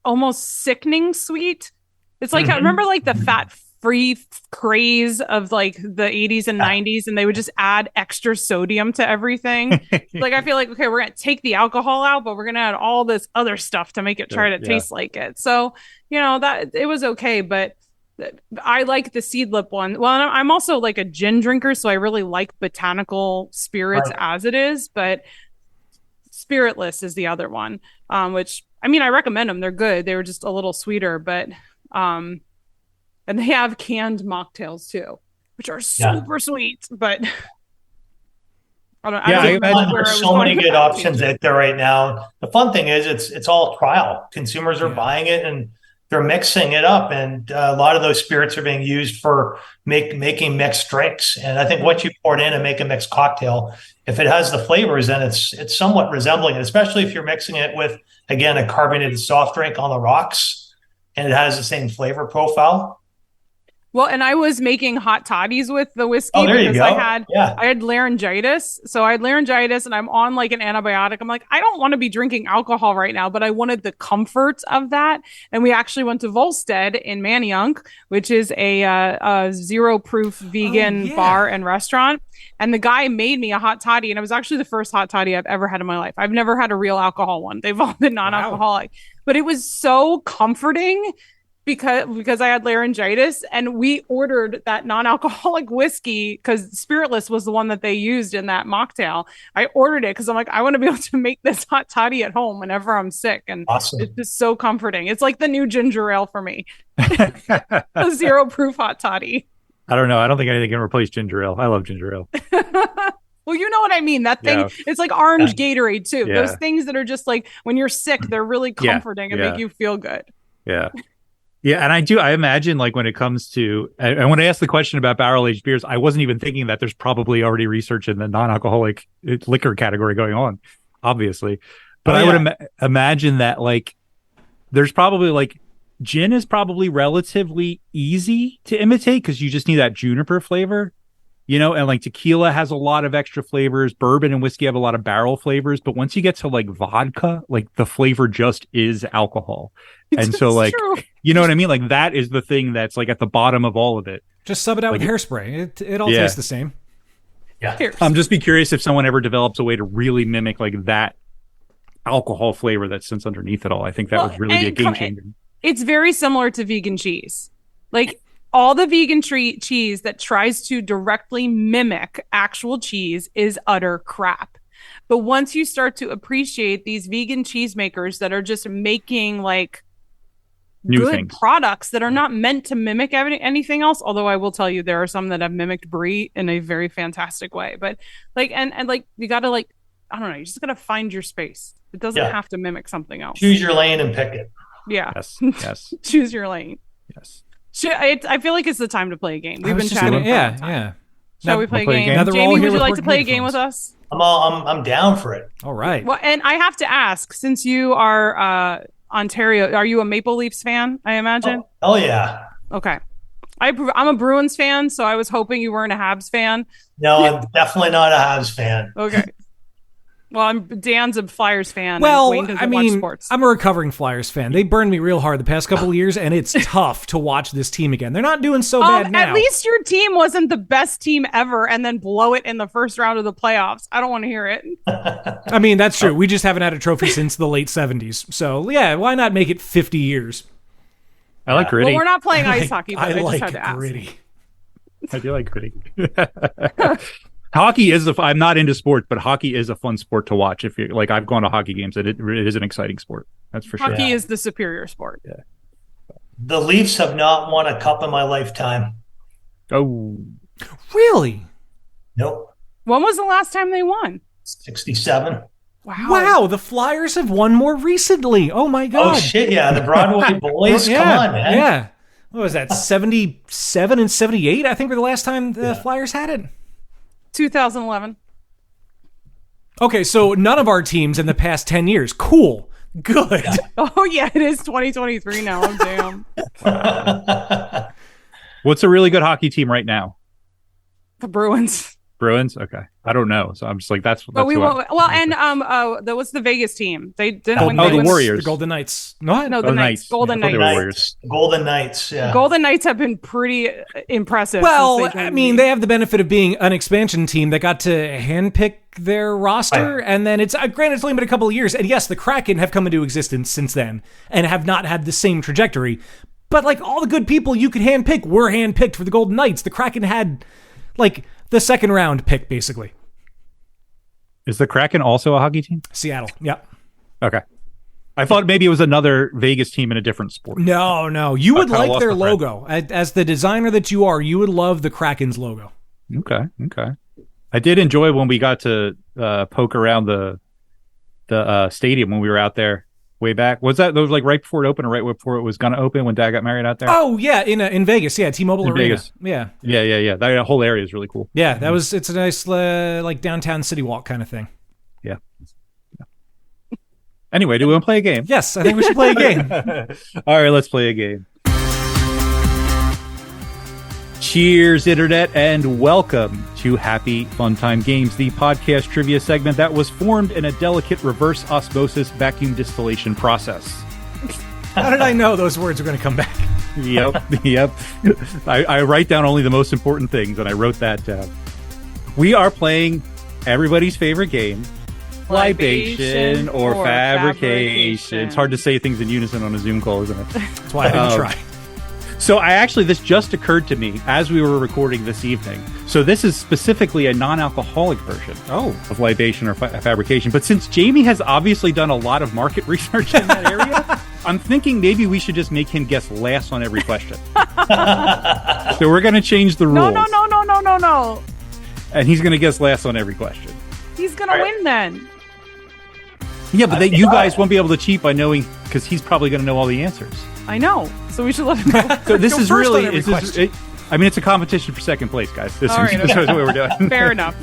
almost sickening sweet. It's like, I remember like the fat-free craze of like the 80s and 90s, and they would just add extra sodium to everything. Like, I feel like, okay, we're going to take the alcohol out, but we're going to add all this other stuff to make it try to taste like it. So, that it was okay, but I like the seedlip one. Well, I'm also like a gin drinker, so I really like botanical spirits as it is, but spiritless is the other one, which, I mean, I recommend them. They're good. They were just a little sweeter, but and they have canned mocktails too, which are super sweet, but I don't know. I imagine there's so many good options out there right now. The fun thing is it's all trial. Consumers are buying it and they're mixing it up, and a lot of those spirits are being used for making mixed drinks. And I think what you pour it in and make a mixed cocktail, if it has the flavors, then it's somewhat resembling it, especially if you're mixing it with, again, a carbonated soft drink on the rocks, and it has the same flavor profile. Well, and I was making hot toddies with the whiskey because I had laryngitis. So I had laryngitis and I'm on like an antibiotic. I'm like, I don't want to be drinking alcohol right now, but I wanted the comfort of that. And we actually went to Volstead in Manayunk, which is a zero proof vegan bar and restaurant. And the guy made me a hot toddy, and it was actually the first hot toddy I've ever had in my life. I've never had a real alcohol one. They've all been non-alcoholic, but it was so comforting because I had laryngitis, and we ordered that non-alcoholic whiskey because spiritless was the one that they used in that mocktail. I ordered it because I'm like, I want to be able to make this hot toddy at home whenever I'm sick. And it's just so comforting. It's like the new ginger ale for me. A zero proof hot toddy. I don't know. I don't think anything can replace ginger ale. I love ginger ale. Well, you know what I mean? That thing, it's like orange Gatorade too. Those things that are just like, when you're sick, they're really comforting and make you feel good. Yeah. Yeah, and I imagine, like, when it comes to, and when I asked the question about barrel-aged beers, I wasn't even thinking that there's probably already research in the non-alcoholic liquor category going on, obviously. But I would imagine that, like, there's probably, like, gin is probably relatively easy to imitate because you just need that juniper flavor, and, like, tequila has a lot of extra flavors. Bourbon and whiskey have a lot of barrel flavors. But once you get to, like, vodka, like, the flavor just is alcohol. And so, like, true. You know what I mean? Like, that is the thing that's like at the bottom of all of it. Just sub it out with hairspray. It all tastes the same. Yeah. Just be curious if someone ever develops a way to really mimic like that alcohol flavor that sits underneath it all. I think that would really be a game changer. It's very similar to vegan cheese. Like, all the vegan cheese that tries to directly mimic actual cheese is utter crap. But once you start to appreciate these vegan cheesemakers that are just making like good products that are not meant to mimic anything else, although I will tell you there are some that have mimicked brie in a very fantastic way, but like and like you gotta, like, I don't know, you just gotta find your space. It doesn't have to mimic something else. Choose your lane and pick it. Yes. Choose your lane. Yes. I feel like it's the time to play a game. We've been chatting. Shall we play a game? Jamie, would you like to play a game with us? I'm down for it. All right. Well, and I have to ask, since you are Ontario, are you a Maple Leafs fan, I imagine? Oh yeah. Okay. I'm a Bruins fan, so I was hoping you weren't a Habs fan. No, I'm definitely not a Habs fan. Okay. Well, Dan's a Flyers fan. Well, and Wayne doesn't watch sports. I'm a recovering Flyers fan. They burned me real hard the past couple of years, and it's tough to watch this team again. They're not doing so bad now. At least your team wasn't the best team ever and then blow it in the first round of the playoffs. I don't want to hear it. I mean, that's true. We just haven't had a trophy since the late 70s. So, yeah, why not make it 50 years? I like gritty. Well, we're not playing ice hockey, but I just like had to ask. gritty. I do like gritty. Hockey is I'm not into sports, but hockey is a fun sport to watch. If you like, I've gone to hockey games, and it is an exciting sport. That's for sure. Hockey is the superior sport. Yeah. The Leafs have not won a cup in my lifetime. Oh, really? Nope. When was the last time they won? 67. Wow, the Flyers have won more recently. Oh my God. Oh shit, yeah, the Broadway boys. Come on, man. Yeah. What was that? 77 and 78, I think, were the last time the Flyers had it. 2011. Okay, so none of our teams in the past 10 years. Cool. Good. Oh, yeah, it is 2023 now. Oh, damn. What's a really good hockey team right now? The Bruins. Bruins? Okay. I don't know. So I'm just like, that's But we who won't. Well, and what's the Vegas team? They didn't win. Oh, the Vegas. Warriors. The Golden Knights. No, The Knights. Golden Yeah, I thought they were Knights. Warriors. Golden Knights. Yeah. Golden Knights have been pretty impressive. Well, since they I joined mean, the they have the benefit of being an expansion team that got to handpick their roster, Right. and then it's granted it's only been a couple of years. And yes, the Kraken have come into existence since then and have not had the same trajectory. But like all the good people you could handpick were handpicked for the Golden Knights. The Kraken had like the second round pick, basically. Is the Kraken also a hockey team? Seattle. Yeah. Okay. I thought maybe it was another Vegas team in a different sport. No. You would kinda like lost their my thread. logo. As the designer that you are, you would love the Kraken's logo. Okay. I did enjoy when we got to poke around the stadium when we were out there way back. Was that was like right before it opened or right before it was going to open when Dad got married out there? Oh, yeah, in Vegas. Yeah, T-Mobile In Arena. Vegas. Yeah. Yeah. That whole area is really cool. Yeah, it's a nice like downtown city walk kind of thing. Yeah. Anyway, do we want to play a game? Yes, I think we should play a game. All right, let's play a game. Cheers, Internet, and welcome to Happy Fun Time Games, the podcast trivia segment that was formed in a delicate reverse osmosis vacuum distillation process. How did I know those words were going to come back? Yep. I write down only the most important things, and I wrote that down. We are playing everybody's favorite game, libation or fabrication. It's hard to say things in unison on a Zoom call, isn't it? That's why I didn't try. So this just occurred to me as we were recording this evening. So this is specifically a non-alcoholic version of libation or fabrication. But since Jamie has obviously done a lot of market research in that area, I'm thinking maybe we should just make him guess last on every question. So we're going to change the rules. No. And he's going to guess last on every question. He's gonna win then. Yeah, but you guys won't be able to cheat by knowing, because he's probably going to know all the answers. I know. So we should let him go. So this Go is first on really, every it's just- question. it's a competition for second place, guys. This All right, is what we're doing. Fair enough.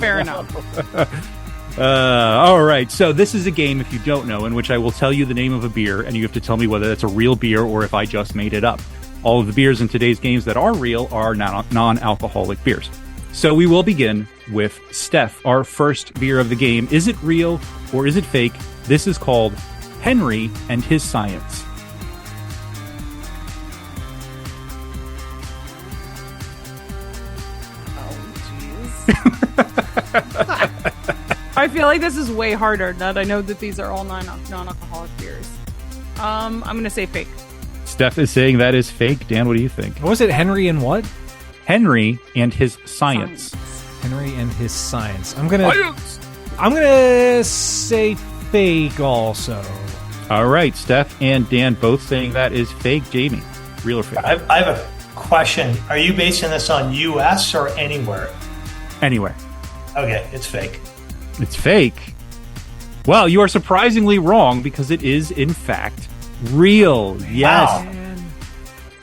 All right. So this is a game, if you don't know, in which I will tell you the name of a beer, and you have to tell me whether that's a real beer or if I just made it up. All of the beers in today's games that are real are non-alcoholic beers. So we will begin with Steph, our first beer of the game. Is it real or is it fake? This is called Henry and His Science. I feel like this is way harder now that I know that these are all non-alcoholic beers. I'm gonna say fake. Steph is saying that is fake. Dan, what do you think? What was it? Henry and what? Henry and His Science. Henry and His Science. I'm gonna say fake also. All right. Steph and Dan both saying that is fake. Jamie, real or fake? I have a question. Are you basing this on U.S. or anywhere? Anywhere. Okay, it's fake. It's fake. Well, you are surprisingly wrong because it is, in fact, real. Yes. Wow.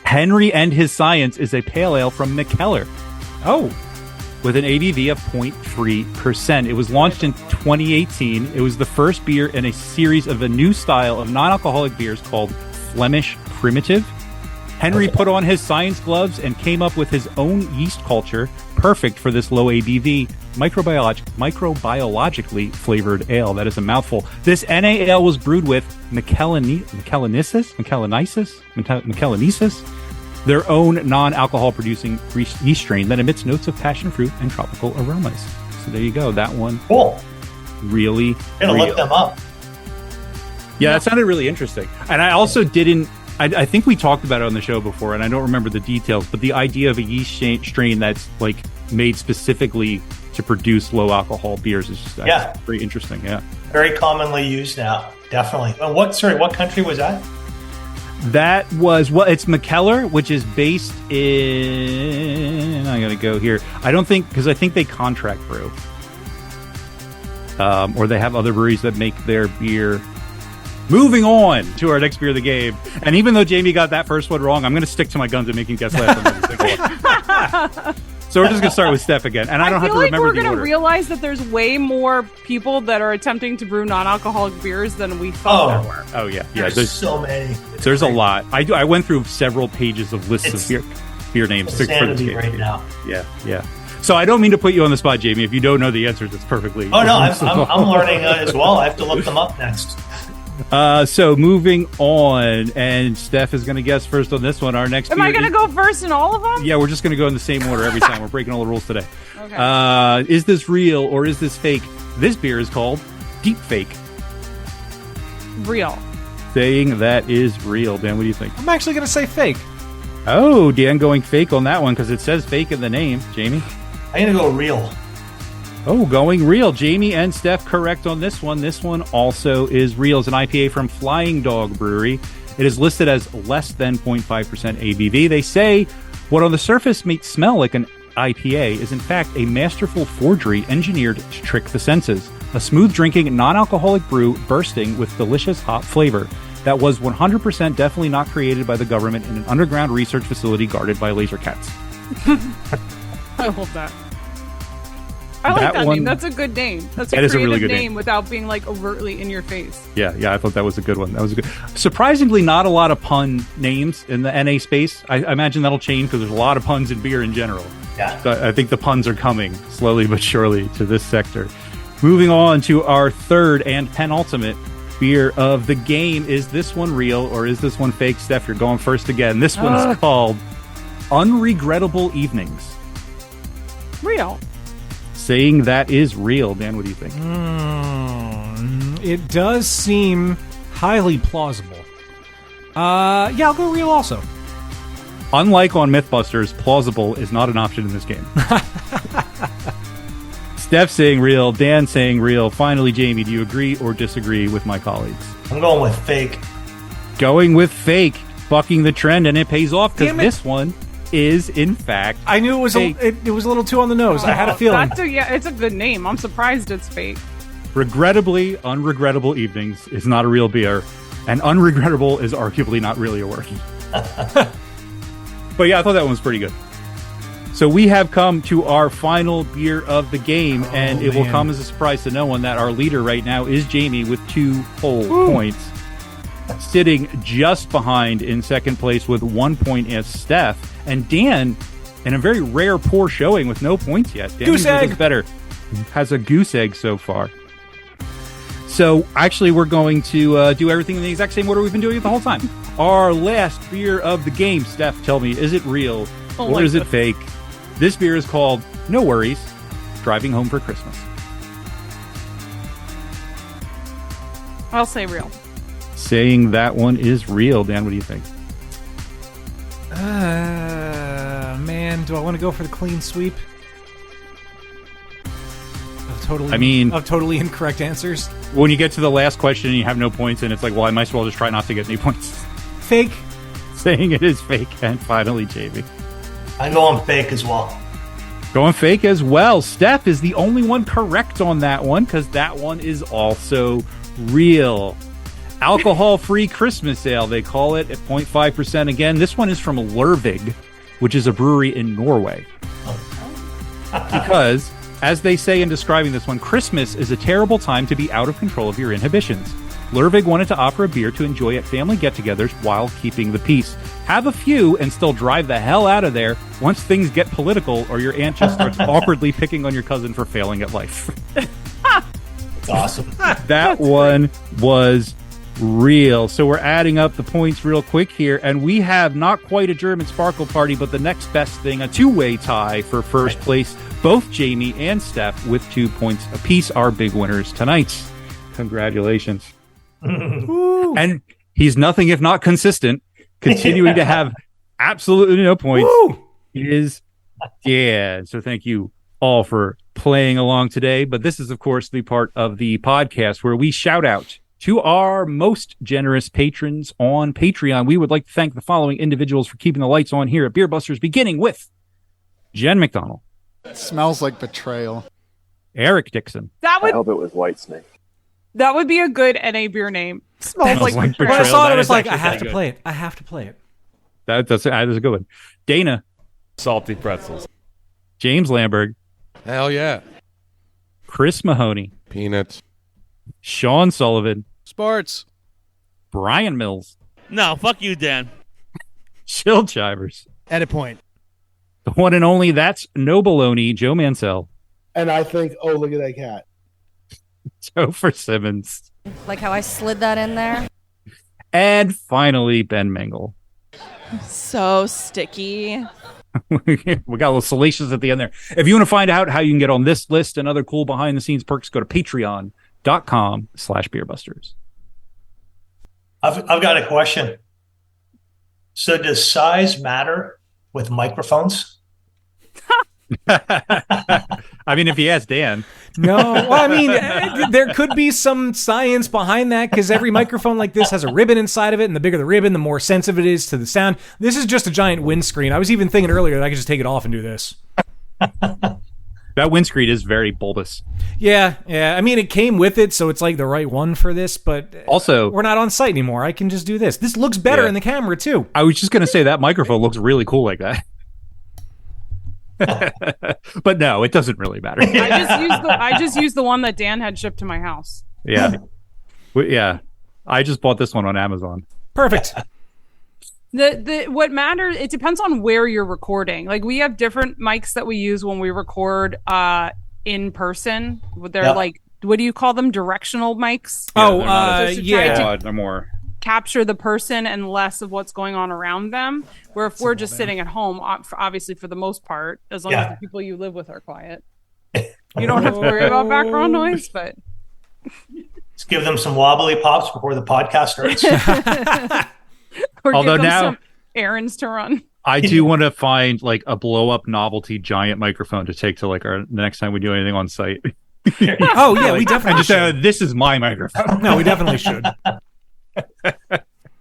Henry and His Science is a pale ale from Mikkeller. Oh, with an ABV of 0.3%. It was launched in 2018. It was the first beer in a series of a new style of non-alcoholic beers called Flemish Primitive. Henry put on his science gloves and came up with his own yeast culture, perfect for this low ABV, microbiologically flavored ale. That is a mouthful. This NA ale was brewed with Macallanisis, their own non-alcohol producing yeast strain that emits notes of passion fruit and tropical aromas. So there you go. That one. Cool. Really. I'm gonna look them up. Yeah, that sounded really interesting. And I also didn't. I think we talked about it on the show before, and I don't remember the details, but the idea of a yeast strain that's like made specifically to produce low alcohol beers is just very interesting. Yeah, very commonly used now. Definitely. And what country was that? That was it's Mikkeller, which is based in. I gotta go here. I think they contract brew, or they have other breweries that make their beer. Moving on to our next beer of the game. And even though Jamie got that first one wrong, I'm going to stick to my guns and make him guess last on every single one. So we're just going to start with Steph again. And I don't have to remember the order. I feel like we're going to realize that there's way more people that are attempting to brew non-alcoholic beers than we thought there were. Oh, yeah. There's so many. There's a lot. I went through several pages of lists of beer. beer names for this Insanity game. right now. Yeah. So I don't mean to put you on the spot, Jamie. If you don't know the answers, it's perfectly. Oh no, I'm learning as well. I have to look them up next. So moving on, and Steph is going to guess first on this one. Our next. Am I going to go first in all of them? Yeah, we're just going to go in the same order every time. We're breaking all the rules today. Okay. Is this real or is this fake? This beer is called Deep Fake. Real. Saying that is real. Dan, what do you think? I'm actually going to say fake. Oh, Dan going fake on that one because it says fake in the name. Jamie? I'm gonna go real. Oh, going real. Jamie and Steph correct on this one. This one also is real. It's an IPA from Flying Dog Brewery. It is listed as less than 0.5% ABV. They say what on the surface may smell like an IPA is in fact a masterful forgery engineered to trick the senses. A smooth drinking, non-alcoholic brew bursting with delicious hop flavor that was 100% definitely not created by the government in an underground research facility guarded by laser cats. I love that. I like that name. That's a good name. That's a creative name without being like overtly in your face. Yeah, I thought that was a good one. That was a good. Surprisingly, not a lot of pun names in the NA space. I imagine that'll change because there's a lot of puns in beer in general. Yeah. So I think the puns are coming slowly but surely to this sector. Moving on to our third and penultimate beer of the game. Is this one real or is this one fake? Steph, you're going first again. This one's called Unregrettable Evenings. Real. Saying that is real. Dan, what do you think? It does seem highly plausible. Yeah, I'll go real also. Unlike on Mythbusters, plausible is not an option in this game. Steph saying real, Dan saying real. Finally, Jamie, do you agree or disagree with my colleagues? I'm going with fake. Going with fake, bucking the trend, and it pays off because this one is in fact. I knew it was it was a little too on the nose. I had a feeling. It's a good name. I'm surprised it's fake. Regrettably, Unregrettable Evenings is not a real beer, and unregrettable is arguably not really a word. But yeah, I thought that one was pretty good. So we have come to our final beer of the game, and it will come as a surprise to no one that our leader right now is Jamie with 2 whole points. Sitting just behind in second place with 1 point is Steph. And Dan, in a very rare poor showing with no points yet. Dan goose egg. is better. Has a goose egg so far. So actually, we're going to do everything in the exact same order we've been doing it the whole time. Our last beer of the game. Steph, tell me, is it real or is it fake? This beer is called No Worries, Driving Home for Christmas. I'll say real. Saying that one is real. Dan, what do you think? Man, do I want to go for the clean sweep? Of totally incorrect answers. When you get to the last question and you have no points, and it's like, well, I might as well just try not to get any points. Fake. Saying it is fake. And finally, Jamie. I'm going fake as well. Going fake as well. Steph is the only one correct on that one because that one is also real. Alcohol-free Christmas ale, they call it, at 0.5%. Again, this one is from Lervig, which is a brewery in Norway. Because, as they say in describing this one, Christmas is a terrible time to be out of control of your inhibitions. Lervig wanted to offer a beer to enjoy at family get-togethers while keeping the peace. Have a few and still drive the hell out of there once things get political or your aunt just starts awkwardly picking on your cousin for failing at life. It's awesome. That one was real. So we're adding up the points real quick here, and we have not quite a German Sparkle Party, but the next best thing, a two-way tie for first place. Both Jamie and Steph with 2 points apiece are big winners tonight. Congratulations. And he's nothing if not consistent, continuing to have absolutely no points. Is Dan. So thank you all for playing along today. But this is, of course, the part of the podcast where we shout out to our most generous patrons on Patreon. We would like to thank the following individuals for keeping the lights on here at Beer Busters, beginning with Jen McDonald. It smells like betrayal. Eric Dixon. I hope it was Whitesnake. That would be a good NA beer name. Smells like betrayal. When I saw it, I That was is like, I actually have to good. play it. I have to play it. That is a good one. Dana. Salty pretzels. James Lamberg. Hell yeah. Chris Mahoney. Peanuts. Sean Sullivan. Sports. Brian Mills. No, fuck you, Dan. Chill Chivers. Edit point. The one and only That's No Baloney, Joe Mansell. And I think, oh, look at that cat. Topher Simmons. Like how I slid that in there. And finally, Ben Mengle. So sticky. We got a little salacious at the end there. If you want to find out how you can get on this list and other cool behind the scenes perks, go to patreon.com/beerbusters. I've got a question. So does size matter with microphones? I mean, if you ask Dan. No, well, I mean, there could be some science behind that because every microphone like this has a ribbon inside of it, and the bigger the ribbon, the more sensitive it is to the sound. This is just a giant windscreen. I was even thinking earlier that I could just take it off and do this. That windscreen is very bulbous. Yeah. I mean, it came with it, so it's like the right one for this, but also, we're not on site anymore. I can just do this. This looks better in the camera, too. I was just going to say that microphone looks really cool like that. But no, it doesn't really matter. I just used the one that Dan had shipped to my house. Yeah. I just bought this one on Amazon. Perfect. What matters, it depends on where you're recording. Like, we have different mics that we use when we record in person. They're like, what do you call them? Directional mics? They're more capture the person and less of what's going on around them. Where if we're just sitting at home, obviously for the most part, as long as the people you live with are quiet, you don't have to worry about background noise. But let's give them some wobbly pops before the podcast starts. or give them some errands to run. I do want to find like a blow up novelty giant microphone to take to like the next time we do anything on site. Oh yeah, we definitely should. This is my microphone. No, we definitely should.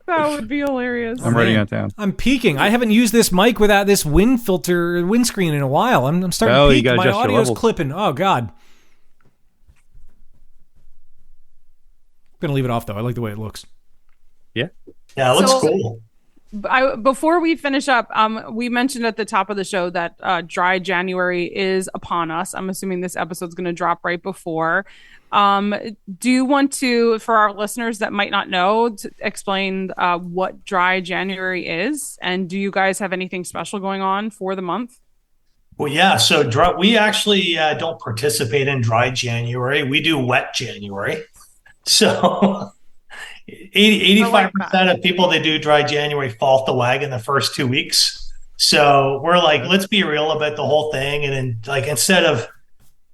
That would be hilarious. I'm writing that down. I'm peaking. I haven't used this mic without this windscreen in a while. I'm starting to peak. My audio's clipping. Oh God. I'm gonna leave it off though. I like the way it looks. Yeah, it looks cool. Before we finish up, we mentioned at the top of the show that dry January is upon us. I'm assuming this episode's going to drop right before. Do you want to, for our listeners that might not know, to explain what dry January is? And do you guys have anything special going on for the month? Well, yeah. So we actually don't participate in dry January. We do wet January. So 85% of people that do dry January fall off the wagon the first 2 weeks. So we're like, let's be real about the whole thing. And then, like, instead of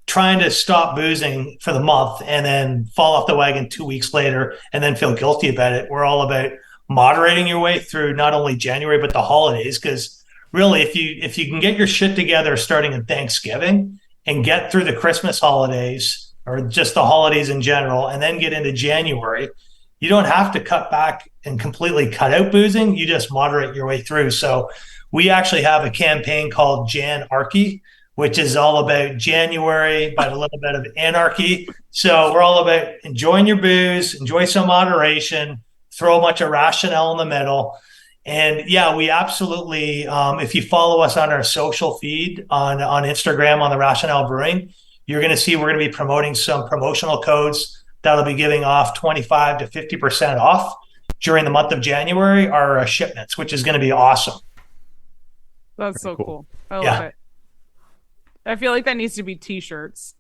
trying to stop boozing for the month and then fall off the wagon 2 weeks later and then feel guilty about it, we're all about moderating your way through not only January but the holidays. Because really, if you can get your shit together starting at Thanksgiving and get through the Christmas holidays or just the holidays in general, and then get into January, you don't have to cut back and completely cut out boozing. You just moderate your way through. So we actually have a campaign called Jan-Archy, which is all about January, but a little bit of anarchy. So we're all about enjoying your booze, enjoy some moderation, throw a bunch of RationAle in the middle. And yeah, we absolutely, if you follow us on our social feed on Instagram, on the RationAle Brewing, you're going to see we're going to be promoting some promotional codes that'll be giving off 25 to 50% off during the month of January, our shipments, which is going to be awesome. That's so cool. I love it. I feel like that needs to be t-shirts.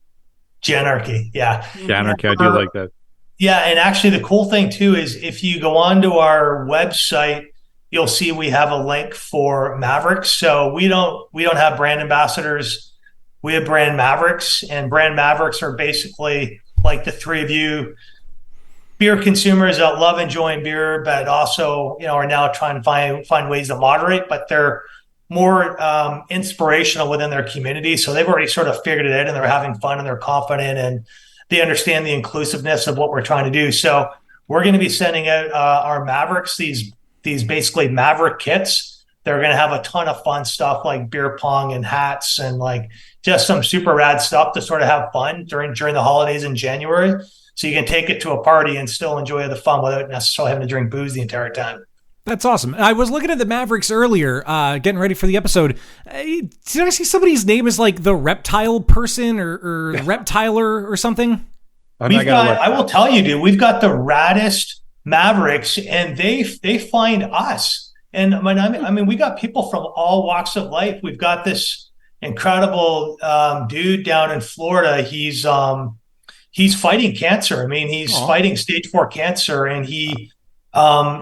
Jan-Archy, yeah. Jan-Archy, I do like that. Yeah, and actually the cool thing too is if you go onto our website, you'll see we have a link for Mavericks. So we don't have brand ambassadors. We have brand Mavericks, and brand Mavericks are basically like the three of you beer consumers that love enjoying beer, but also, are now trying to find ways to moderate, but they're more inspirational within their community. So they've already sort of figured it out and they're having fun and they're confident and they understand the inclusiveness of what we're trying to do. So we're going to be sending out our Mavericks, these basically Maverick kits. They're going to have a ton of fun stuff like beer pong and hats and like just some super rad stuff to sort of have fun during the holidays in January. So you can take it to a party and still enjoy the fun without necessarily having to drink booze the entire time. That's awesome. I was looking at the Mavericks earlier, getting ready for the episode. Did I see somebody's name is like the Reptile Person or Reptiler or something? I will tell you, dude, we've got the raddest Mavericks, and they find us. And I mean, we got people from all walks of life. We've got this incredible dude down in Florida. He's fighting cancer. I mean, he's fighting stage 4 cancer, and he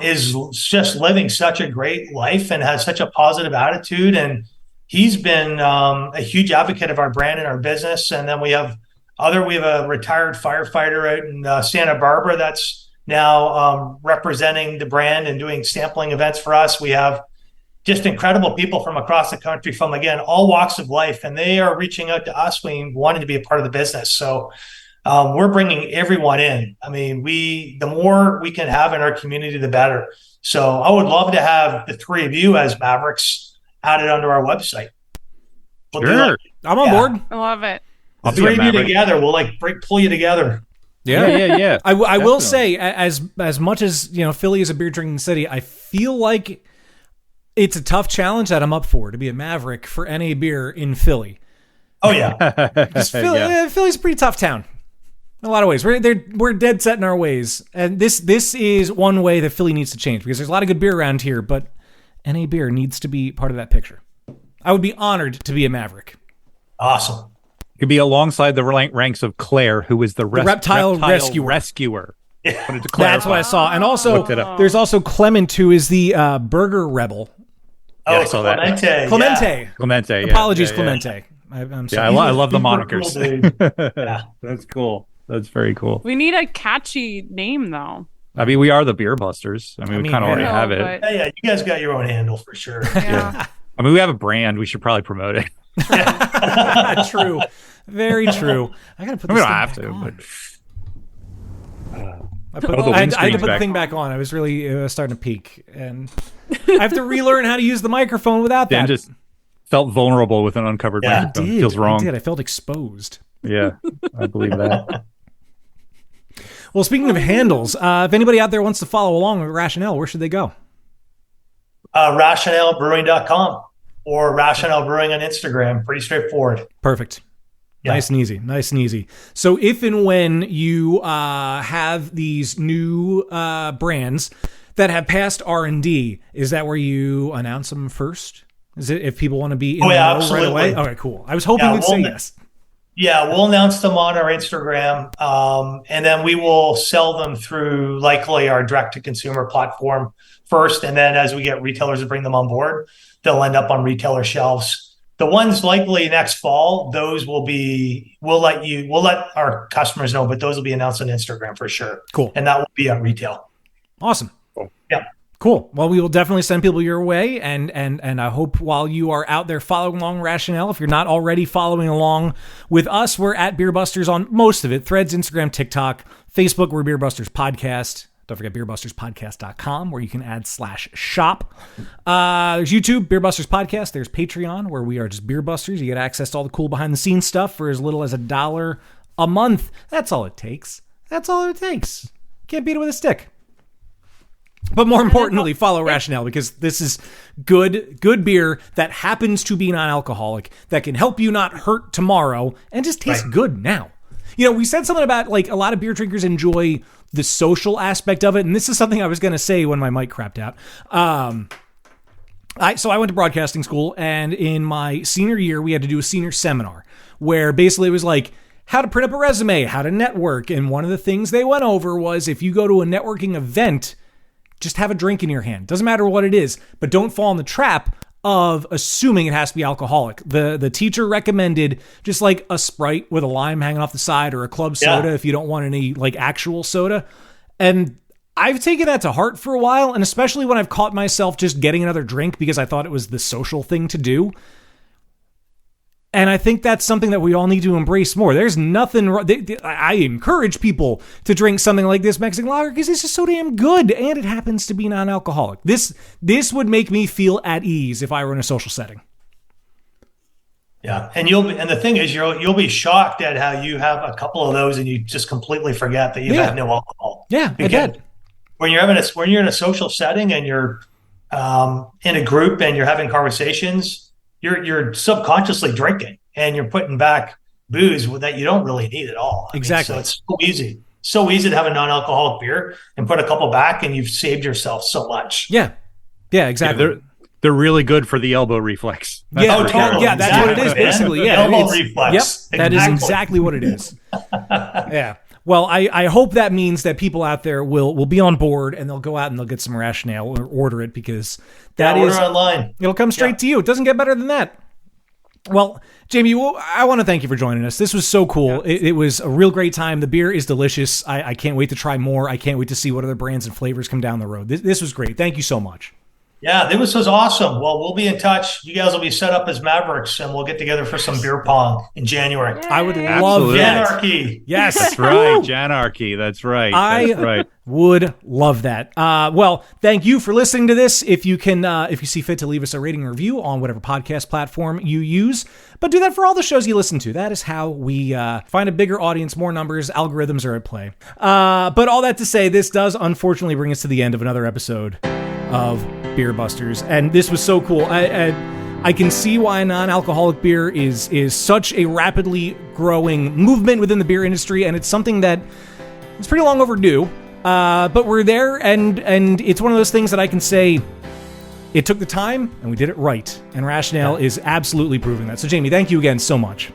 is just living such a great life and has such a positive attitude. And he's been a huge advocate of our brand and our business. And then we have a retired firefighter out in Santa Barbara that's now representing the brand and doing sampling events for us. We have just incredible people from across the country, from, again, all walks of life, and they are reaching out to us wanting to be a part of the business. So we're bringing everyone in. I mean, the more we can have in our community, the better. So I would love to have the three of you as Mavericks added onto our website. Sure. I'm on board. I love it. The three of you together, we'll pull you together. Yeah. I will say, as much as Philly is a beer drinking city, I feel like it's a tough challenge that I'm up for, to be a Maverick for NA beer in Philly. Oh yeah, Philly's a pretty tough town in a lot of ways. We're dead set in our ways, and this is one way that Philly needs to change, because there's a lot of good beer around here, but NA beer needs to be part of that picture. I would be honored to be a Maverick. Awesome. Could be alongside the ranks of Claire, who is the reptile rescuer. Yeah. That's what I saw. And also, there's also Clement, who is the burger rebel. I saw that. Clemente. Apologies, Clemente. I'm sorry. I love the monikers. Cool, yeah. That's cool. That's very cool. We need a catchy name, though. I mean, we are the Beer Busters. I mean, we kind of already have it. Yeah, you guys got your own handle for sure. Yeah. I mean, we have a brand. We should probably promote it. True. Very true. I gotta put this thing back on. I had to put the thing back on. I was really starting to peak, and I have to relearn how to use the microphone without that. Dan just felt vulnerable with an uncovered microphone. Feels wrong. I felt exposed. Yeah, I believe that. Well, speaking of handles, if anybody out there wants to follow along with RationAle, where should they go? RationAleBrewing.com or RationAle Brewing on Instagram. Pretty straightforward. Perfect. Yeah. Nice and easy. So if and when you have these new brands that have passed R&D, is that where you announce them first? Is it if people want to be in the know right away? Okay, cool. I was hoping you'd say yes. Yeah, we'll announce them on our Instagram, and then we will sell them through likely our direct-to-consumer platform first, and then as we get retailers to bring them on board, they'll end up on retailer shelves. The ones likely next fall, those will be, we'll let our customers know, but those will be announced on Instagram for sure. Cool. And that will be at retail. Awesome. Cool. Yeah. Cool. Well, we will definitely send people your way, and I hope while you are out there following along RationAle, if you're not already following along with us, we're at Beer Busters on most of it. Threads, Instagram, TikTok, Facebook, we're Beer Busters Podcast. Don't forget beerbusterspodcast.com, where you can add /shop. There's YouTube, Beer Busters Podcast. There's Patreon, where we are just Beer Busters. You get access to all the cool behind-the-scenes stuff for as little as $1 a month. That's all it takes. Can't beat it with a stick. But more importantly, follow RationAle, because this is good beer that happens to be non-alcoholic, that can help you not hurt tomorrow and just taste good now. We said something about, like, a lot of beer drinkers enjoy the social aspect of it, and this is something I was going to say when my mic crapped out. So I went to broadcasting school, and in my senior year, we had to do a senior seminar where basically it was like how to print up a resume, how to network, and one of the things they went over was if you go to a networking event, just have a drink in your hand. Doesn't matter what it is, but don't fall in the trap of assuming it has to be alcoholic. The teacher recommended just like a Sprite with a lime hanging off the side, or a club soda if you don't want any like actual soda. And I've taken that to heart for a while, and especially when I've caught myself just getting another drink because I thought it was the social thing to do. And I think that's something that we all need to embrace more. There's nothing wrong. I encourage people to drink something like this Mexican lager because it's just so damn good, and it happens to be non-alcoholic. This would make me feel at ease if I were in a social setting. Yeah, and the thing is, you'll be shocked at how you have a couple of those and you just completely forget that you've had no alcohol. Yeah, I bet. When you're in a social setting and you're in a group and you're having conversations, you're subconsciously drinking and you're putting back booze that you don't really need at all. Exactly. So it's so easy to have a non-alcoholic beer and put a couple back, and you've saved yourself so much. Yeah. Yeah, exactly. They're really good for the elbow reflex. Oh, totally. Yeah, that's what it is, basically. Yeah, elbow reflex. Yep, that is exactly what it is. Yeah. Well, I hope that means that people out there will be on board and they'll go out and they'll get some RationAle or order it, because order online. It'll come straight to you. It doesn't get better than that. Well, Jamie, I want to thank you for joining us. This was so cool. It was a real great time. The beer is delicious. I can't wait to try more. I can't wait to see what other brands and flavors come down the road. This was great. Thank you so much. Yeah, this was awesome. Well, we'll be in touch. You guys will be set up as Mavericks, and we'll get together for some beer pong in January. I would love that. Janarchy. Yes, that's right. Janarchy. That's right. I would love that. Well, thank you for listening to this. If you see fit to leave us a rating or review on whatever podcast platform you use, but do that for all the shows you listen to. That is how we find a bigger audience, more numbers, algorithms are at play. But all that to say, this does unfortunately bring us to the end of another episode of Beer Busters, and this was so cool. I can see why non-alcoholic beer is such a rapidly growing movement within the beer industry, and it's something that is pretty long overdue. But we're there, and it's one of those things that I can say it took the time, and we did it right. And RationAle is absolutely proving that. So, Jamie, thank you again so much.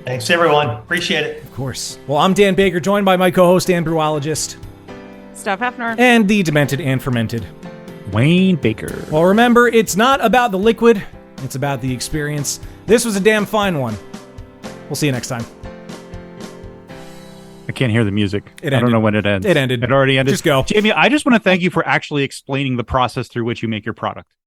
Thanks, everyone. Appreciate it. Of course. Well, I'm Dan Baker, joined by my co-host and brewologist, Steph Hefner, and the demented and fermented Wayne Baker. Well, remember, it's not about the liquid, it's about the experience. This was a damn fine one. We'll see you next time. I can't hear the music. I don't know when it ends. It ended. It already ended. Just go. Jamie, I just want to thank you for actually explaining the process through which you make your product.